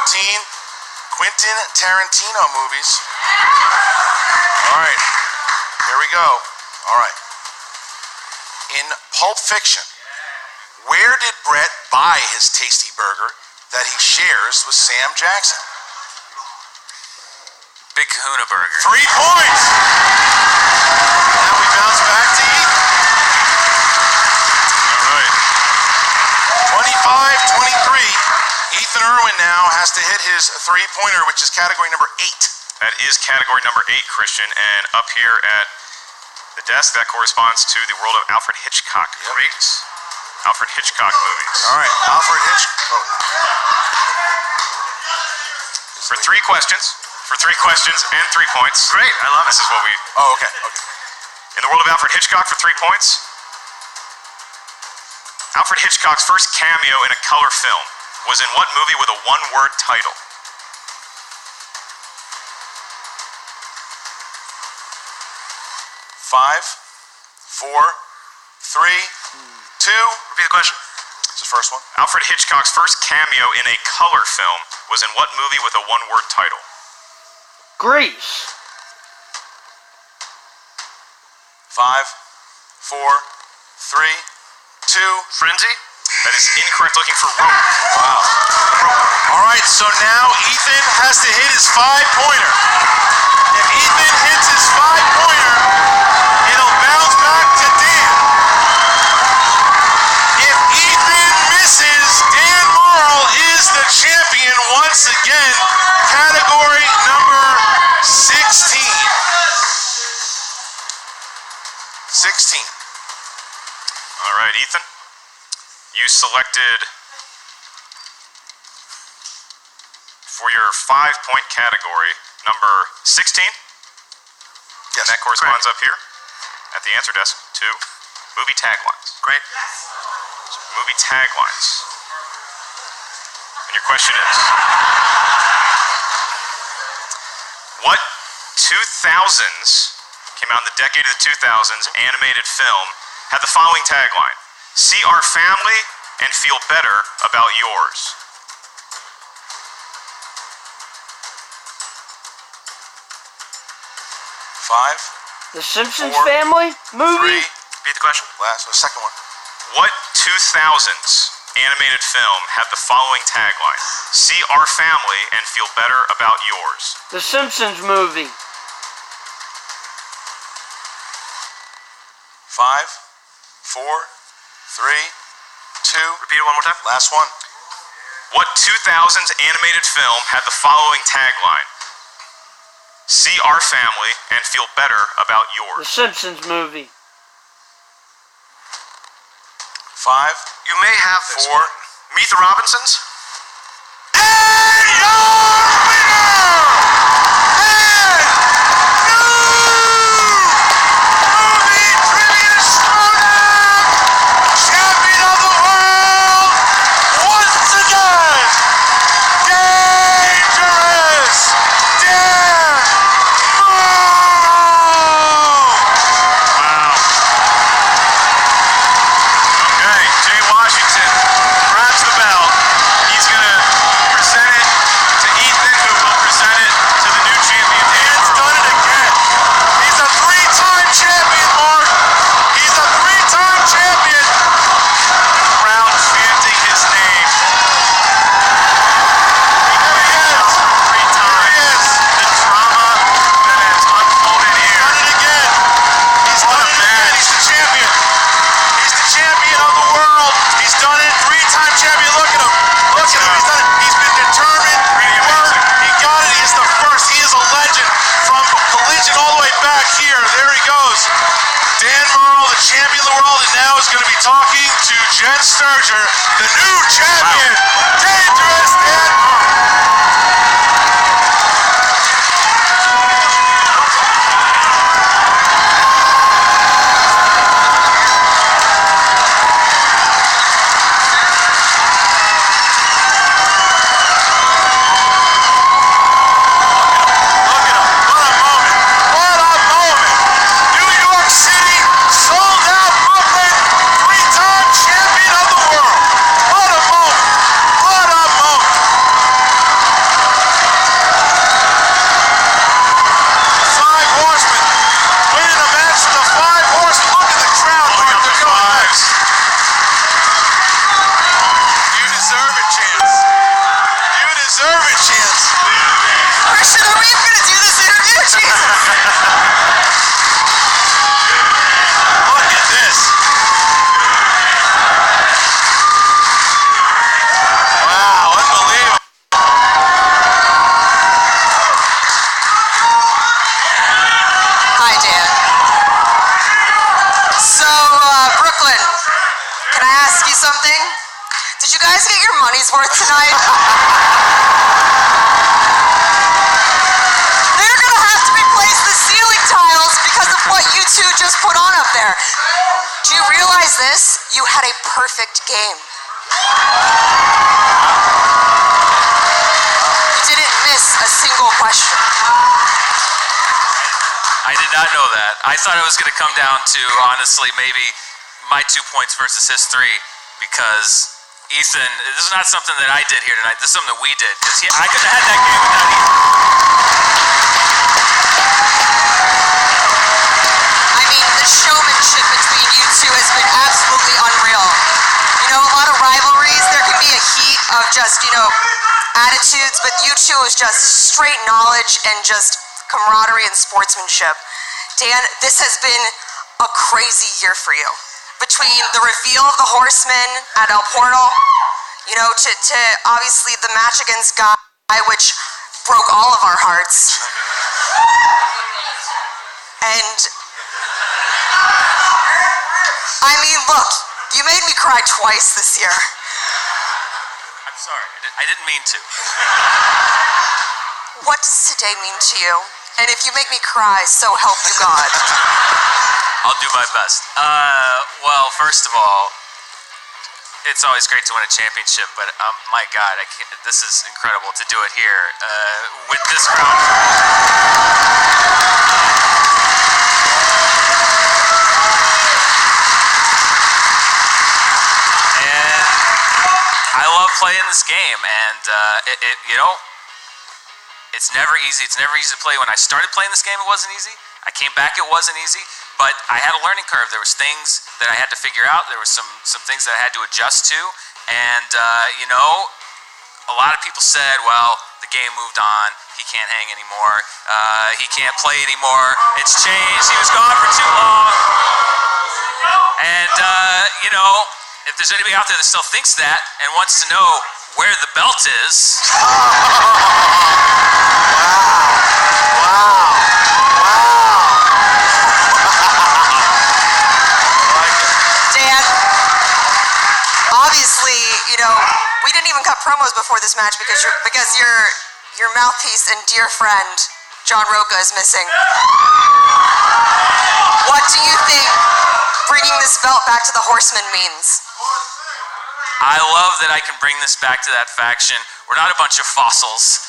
Quentin Tarantino movies. All right. Here we go. All right. In Pulp Fiction, where did Brett buy his tasty burger that he shares with Sam Jackson? Big Kahuna Burger. 3 points. Now we bounce back to Ethan. All right. 25-23. Ethan Erwin now has to hit his 3-pointer, which is category number 8. That is category number 8, Christian. And up here at the desk, that corresponds to the world of Alfred Hitchcock. Great. Alfred Hitchcock movies. All right, Alfred Hitchcock. for 3 questions. For 3 questions and 3 points. Great, I love it. This is what we... Oh, okay. In the world of Alfred Hitchcock for 3 points. Alfred Hitchcock's first cameo in a color film was in what movie with a one-word title? Five, 4, 3, 2. Repeat the question. It's the first one. Alfred Hitchcock's first cameo in a color film was in what movie with a one-word title? Grease. 5, 4, 3, 2. Frenzy? That is incorrect. Looking for rope. Wow. All right, so now Ethan has to hit his 5-pointer. If Ethan hits his 5-pointer, it'll bounce back to Dan. If Ethan misses, Dan Murrell is the champion once again. Category number 16. 16. All right, Ethan. You selected for your 5-point category number 16. Yes, and that corresponds up here at the answer desk to movie taglines. Great. So movie taglines. And your question is, what 2000s, came out in the decade of the 2000s, animated film had the following tagline: see our family and feel better about yours? Five. The Simpsons 4, Family movie? 3. Repeat the question. Last, the second one. What 2000s animated film had the following tagline: see our family and feel better about yours? The Simpsons movie. 5, 4, 3, 2. Repeat it one more time. Last one. What 2000s animated film had the following tagline: see our family and feel better about The yours? Simpsons movie. 5. You may have this. 4. Meet the Robinsons. And your winner and new movie trivia showdown champion of the world once again, Dangerous Dan Murrell. Wow. Okay, Jay Washington grabs the belt. He's going to present it to Ethan, who will present it to the new champion, Dan Dan's Murrell. done it again. He's a 3-time champion, Mark. He's a 3-time champion. Crowd chanting his name. There he is. 3 times. There he is. The drama that has unfolded He's here. done it again. He's What done a it again. match. He's the champion. He's the champion of the world. He's done it. 3-time champion. Look at him. Look at him. He's done it. He's been determined. Pretty amazing. He got it. He is the first. He is a legend from collision all the way back here. There he goes. Dan Murrell, the champion of the world, and now is going to be talking to Jen Sturger, the new champion. Dangerous Dan Murrell. Look at him. What a moment. What a moment. New York City, sold out Brooklyn, 3-time champion of the world. What a moment. What a moment. The 5 horsemen winning a match with the 5 horsemen. Look at the crowd. Look at the fives. You deserve it, Chance. You deserve it, Chance. Christian, are we even going to do this interview? Jesus. Look at this. Wow, unbelievable. Hi, Dan. So, Brooklyn, can I ask you something? Did you guys get your money's worth tonight? two just put on up there. Do you realize this? You had a perfect game. You didn't miss a single question. I did not know that. I thought it was going to come down to, honestly, maybe my 2 points versus his 3, because Ethan, this is not something that I did here tonight. This is something that we did, because I could have had that game without Ethan. I mean, the showmanship between you two has been absolutely unreal. You know, a lot of rivalries, there can be a heat of just, you know, attitudes, but you two is just straight knowledge and just camaraderie and sportsmanship. Dan, this has been a crazy year for you. Between the reveal of the Horsemen at El Portal, you know, to obviously the match against Guy, which broke all of our hearts. And I mean, look, you made me cry twice this year. I'm sorry, I didn't mean to. What does today mean to you? And if you make me cry, so help you God. I'll do my best. Well, first of all, it's always great to win a championship, but my God, this is incredible to do it here with this crowd. And I love playing this game, and you know, it's never easy. It's never easy to play. When I started playing this game, it wasn't easy. I came back, it wasn't easy. But I had a learning curve. There was things that I had to figure out. There was some things that I had to adjust to. And, you know, a lot of people said, well, the game moved on. He can't hang anymore. He can't play anymore. It's changed. He was gone for too long. And, you know, if there's anybody out there that still thinks that and wants to know where the belt is... Obviously, you know, we didn't even cut promos before this match because your mouthpiece and dear friend John Roca is missing. What do you think bringing this belt back to the Horsemen means? I love that I can bring this back to that faction. We're not a bunch of fossils.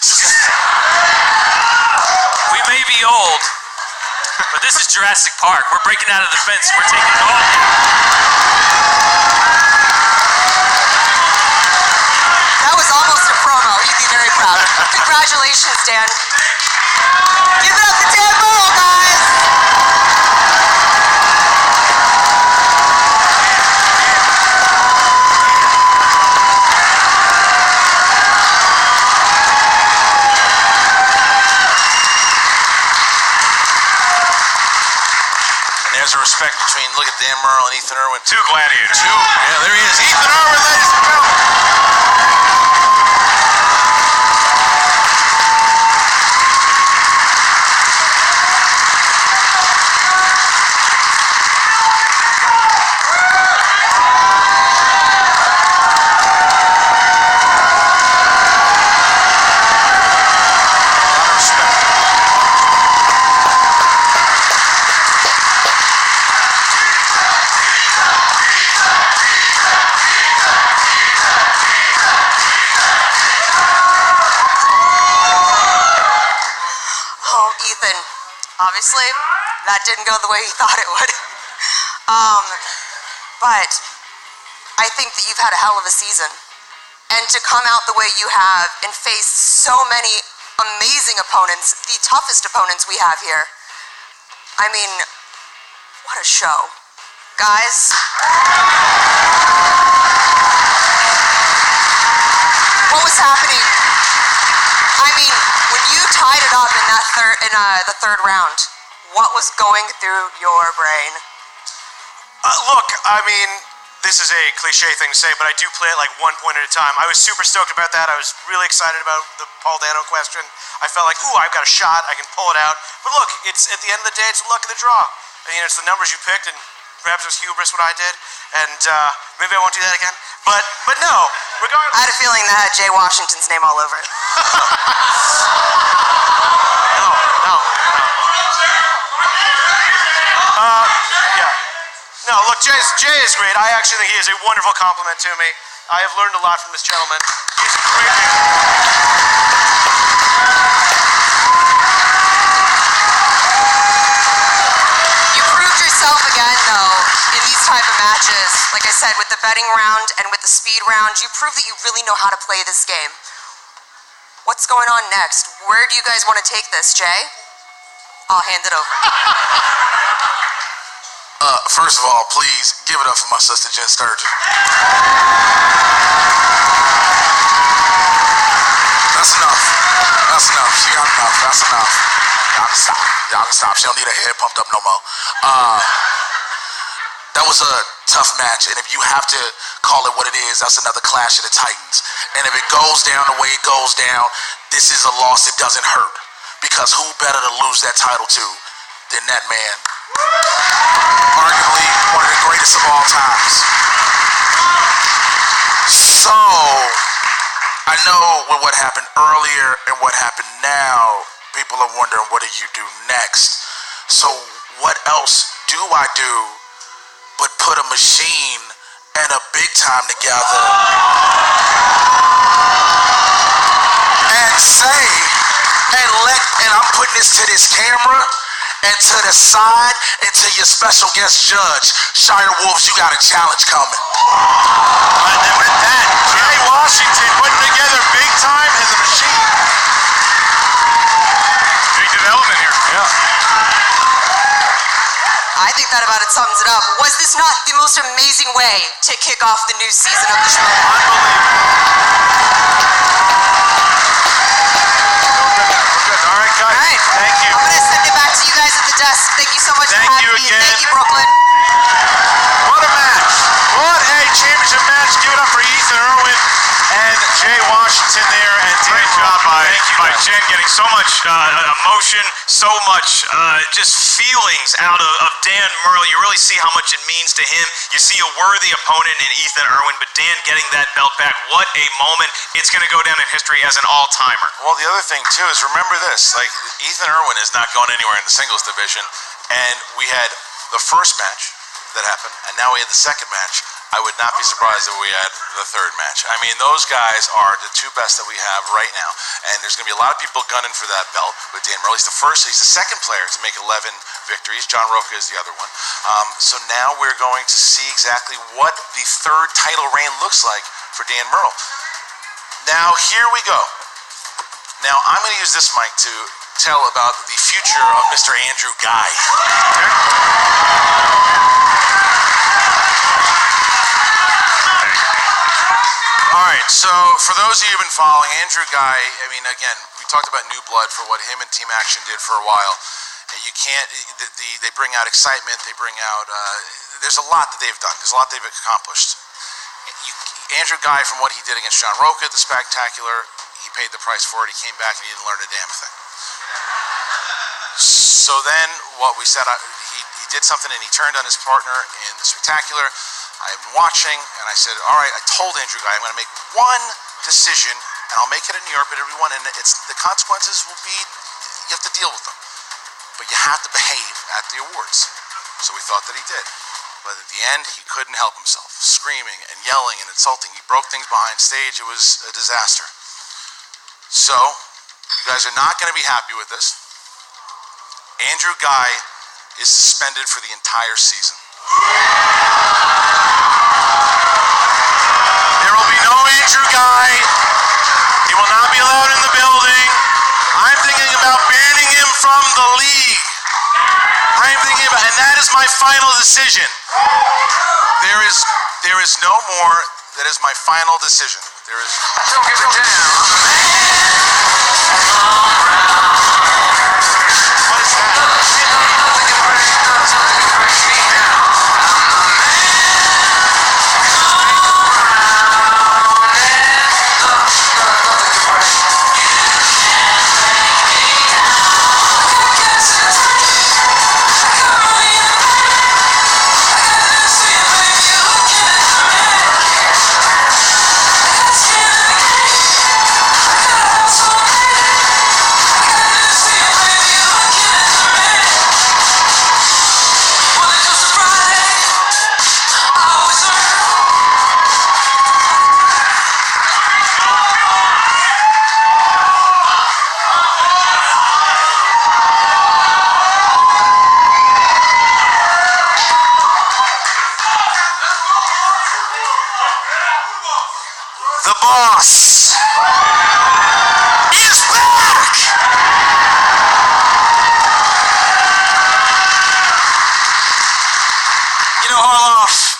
We may be old, but this is Jurassic Park. We're breaking out of the fence. We're taking it all down. That was almost a promo. You'd be very proud. Congratulations, Dan. Give it up to Dan Murrell, guys. There's a respect between, look at Dan Murrell and Ethan Erwin. Two gladiators. Yeah, there he is. Ethan Erwin, ladies and gentlemen. Obviously, that didn't go the way he thought it would. But I think that you've had a hell of a season. And to come out the way you have and face so many amazing opponents, the toughest opponents we have here. I mean, what a show. Guys. What was happening? I mean, when you tied it up in that the third round, what was going through your brain? Look, I mean, this is a cliche thing to say, but I do play it like 1 point at a time. I was super stoked about that. I was really excited about the Paul Dano question. I felt like, ooh, I've got a shot. I can pull it out. But look, it's at the end of the day, it's the luck of the draw. You know, it's the numbers you picked, and perhaps it was hubris what I did, and maybe I won't do that again. But no, regardless. I had a feeling that had Jay Washington's name all over it. No. Jay is great. I actually think he is a wonderful compliment to me. I have learned a lot from this gentleman. He's a great You proved yourself again, though, in these type of matches. Like I said, with the betting round and with the speed round, you proved that you really know how to play this game. What's going on next? Where do you guys want to take this, Jay? I'll hand it over. First of all, please give it up for my sister Jen Sturgeon. That's enough. That's enough. She got enough. That's enough. Y'all can stop. Y'all can stop. She don't need her head pumped up no more. That was a tough match, and if you have to call it what it is, that's another clash of the Titans. And if it goes down the way it goes down, this is a loss that doesn't hurt. Because who better to lose that title to than that man? Arguably one of the greatest of all times. So, I know with what happened earlier and what happened now, people are wondering, what do you do next? So, what else do I do but put a machine and a big time together and say, and I'm putting this to this camera and to the side and to your special guest judge, Shire Wolves, you got a challenge coming. And then with that, Jay Washington putting together big time and the machine. Big development here. Yeah. I think that about it sums it up. Was this not the most amazing way to kick off the new season of the Schmoedown? All right, guys. All right. Thank you. I'm going to send it back to you guys at the desk. Thank you so much for having me. Again. Thank you, Brooklyn. What a match. What a championship match. Give it up for Ethan Erwin and Jay Washington there. And Great job by Jen, getting so much emotion, so much just feelings out of Dan Murrell. You really see how much it means to him. You see a worthy opponent in Ethan Erwin, but Dan getting that belt back, what a moment. It's going to go down in history as an all-timer. Well, the other thing, too, is remember this. Like, Ethan Erwin is not going anywhere in the singles division, and we had the first match that happened, and now we had the second match. I would not be surprised if we had the third match. I mean, those guys are the two best that we have right now, and there's going to be a lot of people gunning for that belt with Dan Murrell. He's the second player to make 11 victories. John Roca is the other one. So now we're going to see exactly what the third title reign looks like for Dan Murrell. Now, here we go. Now, I'm going to use this mic to tell about the future of Mr. Andrew Guy. All right, so for those of you who've been following, Andrew Guy, I mean, again, we talked about New Blood for what him and Team Action did for a while. You can't, they bring out excitement, they bring out, there's a lot that they've done, there's a lot they've accomplished. Andrew Guy, from what he did against John Roca, the Spectacular, he paid the price for it, he came back and he didn't learn a damn thing. So then, what we said, he did something and he turned on his partner in the Spectacular. I'm watching, and I said, all right, I told Andrew Guy, I'm going to make one decision, and I'll make it in New York, but everyone, and the consequences will be, you have to deal with them. But you have to behave at the awards. So we thought that he did. But at the end, he couldn't help himself, screaming and yelling and insulting. He broke things behind stage. It was a disaster. So, you guys are not going to be happy with this. Andrew Guy is suspended for the entire season. There will be no Andrew Guy. He will not be allowed in the building. I'm thinking about banning him from the league. I'm thinking about, and that is my final decision. There is no more. That is my final decision. There is. Don't give it down. What is that? know, Harloff,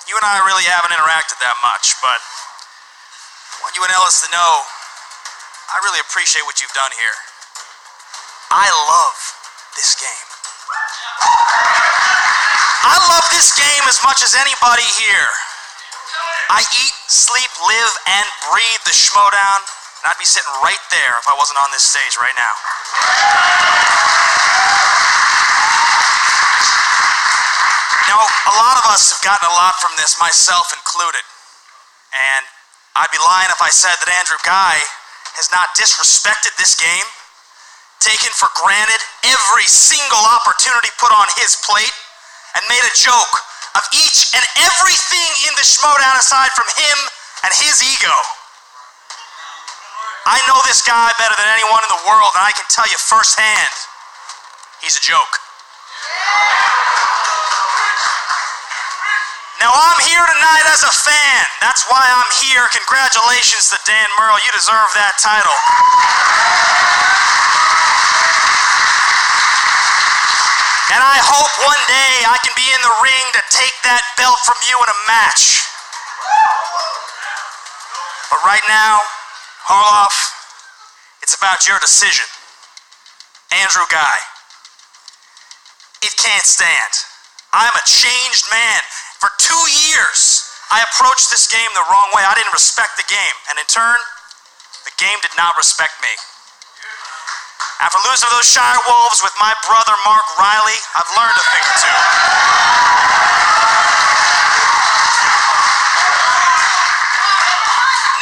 you and I really haven't interacted that much, but I want you and Ellison to know I really appreciate what you've done here. I love this game. I love this game as much as anybody here. I eat, sleep, live, and breathe the Schmoedown, and I'd be sitting right there if I wasn't on this stage right now. Now, a lot of us have gotten a lot from this, myself included. And I'd be lying if I said that Andrew Guy has not disrespected this game, taken for granted every single opportunity put on his plate, and made a joke of each and everything in the Schmoedown aside from him and his ego. I know this guy better than anyone in the world, and I can tell you firsthand, he's a joke. Now, I'm here tonight as a fan. That's why I'm here. Congratulations to Dan Murrell. You deserve that title. And I hope one day I can be in the ring to take that belt from you in a match. But right now, Harloff, it's about your decision. Andrew Guy. It can't stand. I'm a changed man. For 2 years, I approached this game the wrong way. I didn't respect the game. And in turn, the game did not respect me. After losing to those Shire Wolves with my brother Mark Riley, I've learned a thing or two.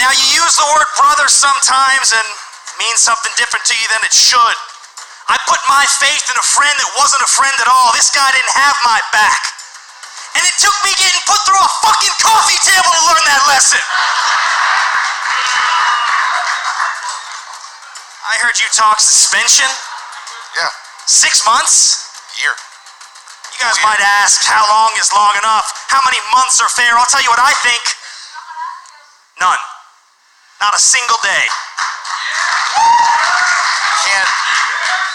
Now, you use the word brother sometimes and it means something different to you than it should. I put my faith in a friend that wasn't a friend at all. This guy didn't have my back. And it took me getting put through a fucking coffee table to learn that lesson. I heard you talk suspension. Yeah. 6 months? Year. You guys might ask, how long is long enough? How many months are fair? I'll tell you what I think. None. Not a single day.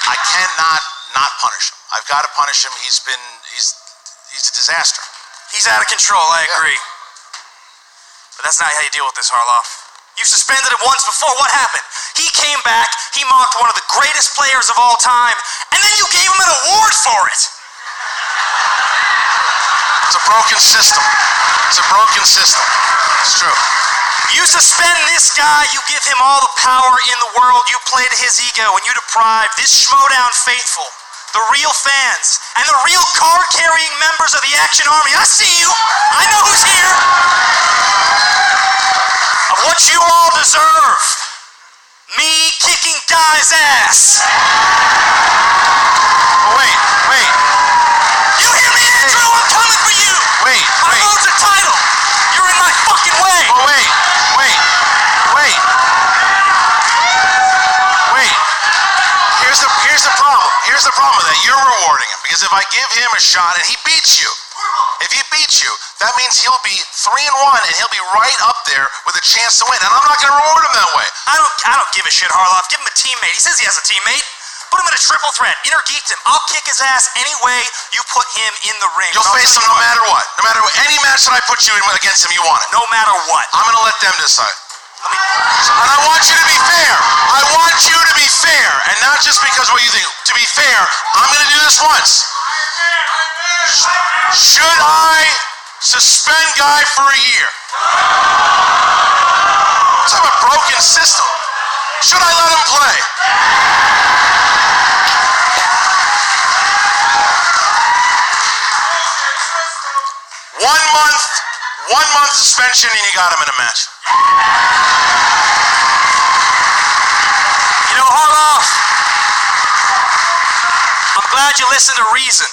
I cannot not punish him. I've got to punish him. He's a disaster. He's out of control, I agree. But that's not how you deal with this, Harloff. You suspended him once before. What happened? He came back, he mocked one of the greatest players of all time, and then you gave him an award for it. It's a broken system. It's a broken system. It's true. You suspend this guy, you give him all the power in the world, you play to his ego, and you deprive this Schmoedown faithful, the real fans, and the real card-carrying members of the Action Army. I see you. I know who's here. Of what you all deserve. Me kicking Guy's ass. Wait. You hear me, Andrew? I'm coming for you. Wait. My road's a title. You're in my fucking way. Oh, wait. Here's the problem. Here's the problem with that. You're rewarding him because if I give him a shot and he beats you, if he beats you, that means he'll be 3-1 and he'll be right up there with a chance to win. And I'm not going to reward him that way. I don't give a shit, Harloff. Give him a teammate. He says he has a teammate. Put him in a triple threat. Intergeeked him. I'll kick his ass any way you put him in the ring. You'll face him no matter what. No matter what. Any match that I put you in against him, you want it. No matter what. I'm going to let them decide. And I want you to be fair. I want you to be fair. And not just because what you think. To be fair, I'm going to do this once. Should I suspend Guy for a year? Let's have a broken system. Should I let him play? 1 month suspension and you got him in a match. You know, Harloff, I'm glad you listened to reason.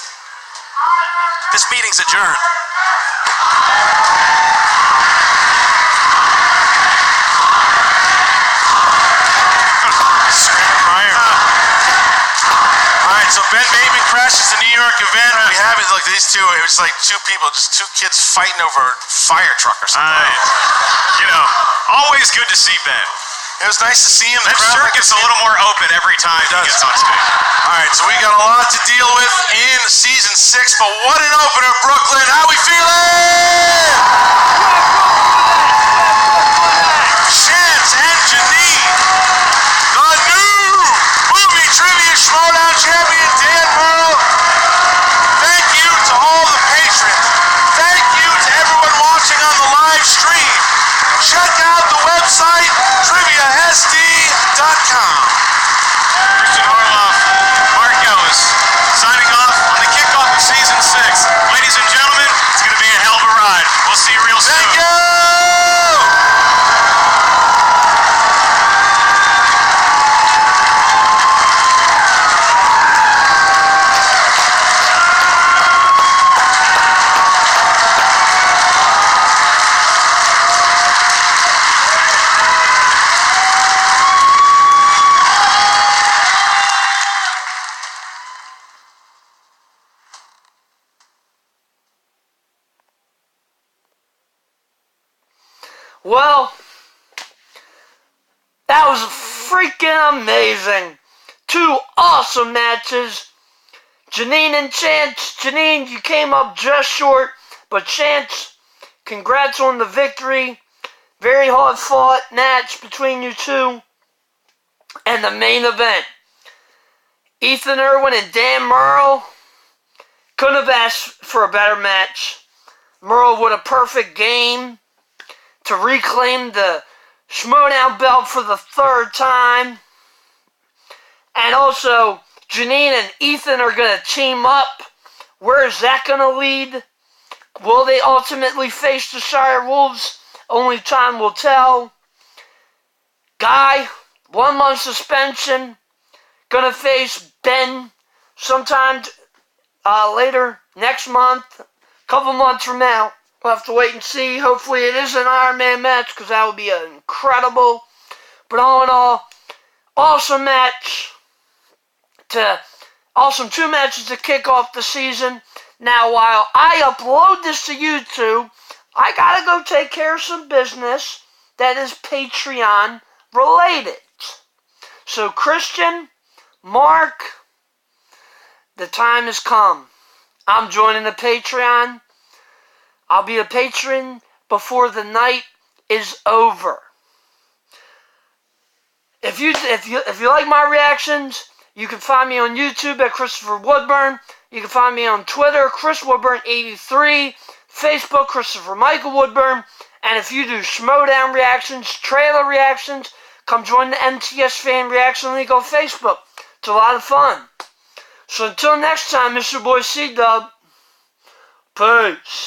This meeting's adjourned. Alright, so Ben Bateman crashes the New York event. We have it like these two, it was like two people, just two kids fighting over a fire truck or something. You know, always good to see Ben. It was nice to see him. That shirt gets a little more open every time he gets on stage. Alright, so we got a lot to deal with in season 6, but what an opener, Brooklyn. How we feeling? Schmoedown.com. Christian Harloff, Mark Ellis, signing off on the kickoff of Season 6. Ladies and gentlemen, it's going to be a hell of a ride. We'll see you real soon. Thank you! Well, that was freaking amazing. 2 awesome matches. Jeannine and Chance. Jeannine, you came up just short, but Chance, congrats on the victory. Very hard fought match between you two. And the main event, Ethan Erwin and Dan Murrell. Couldn't have asked for a better match. Murrell with a perfect game to reclaim the Schmoedown belt for the 3rd time. And also, Jeannine and Ethan are going to team up. Where is that going to lead? Will they ultimately face the Shire Wolves? Only time will tell. Guy, 1 month suspension. Going to face Ben sometime later next month. Couple months from now. We'll have to wait and see. Hopefully it is an Iron Man match, because that would be incredible. But all in all, awesome match. Awesome 2 matches to kick off the season. Now, while I upload this to YouTube, I gotta go take care of some business that is Patreon related. So, Christian, Mark, the time has come. I'm joining the Patreon. I'll be a patron before the night is over. If you like my reactions, you can find me on YouTube at Christopher Woodburn. You can find me on Twitter, Chris Woodburn83, Facebook, Christopher Michael Woodburn. And if you do Schmoedown reactions, trailer reactions, come join the MTS Fan Reaction League on Facebook. It's a lot of fun. So until next time, Mr. Boy C-Dub. Peace.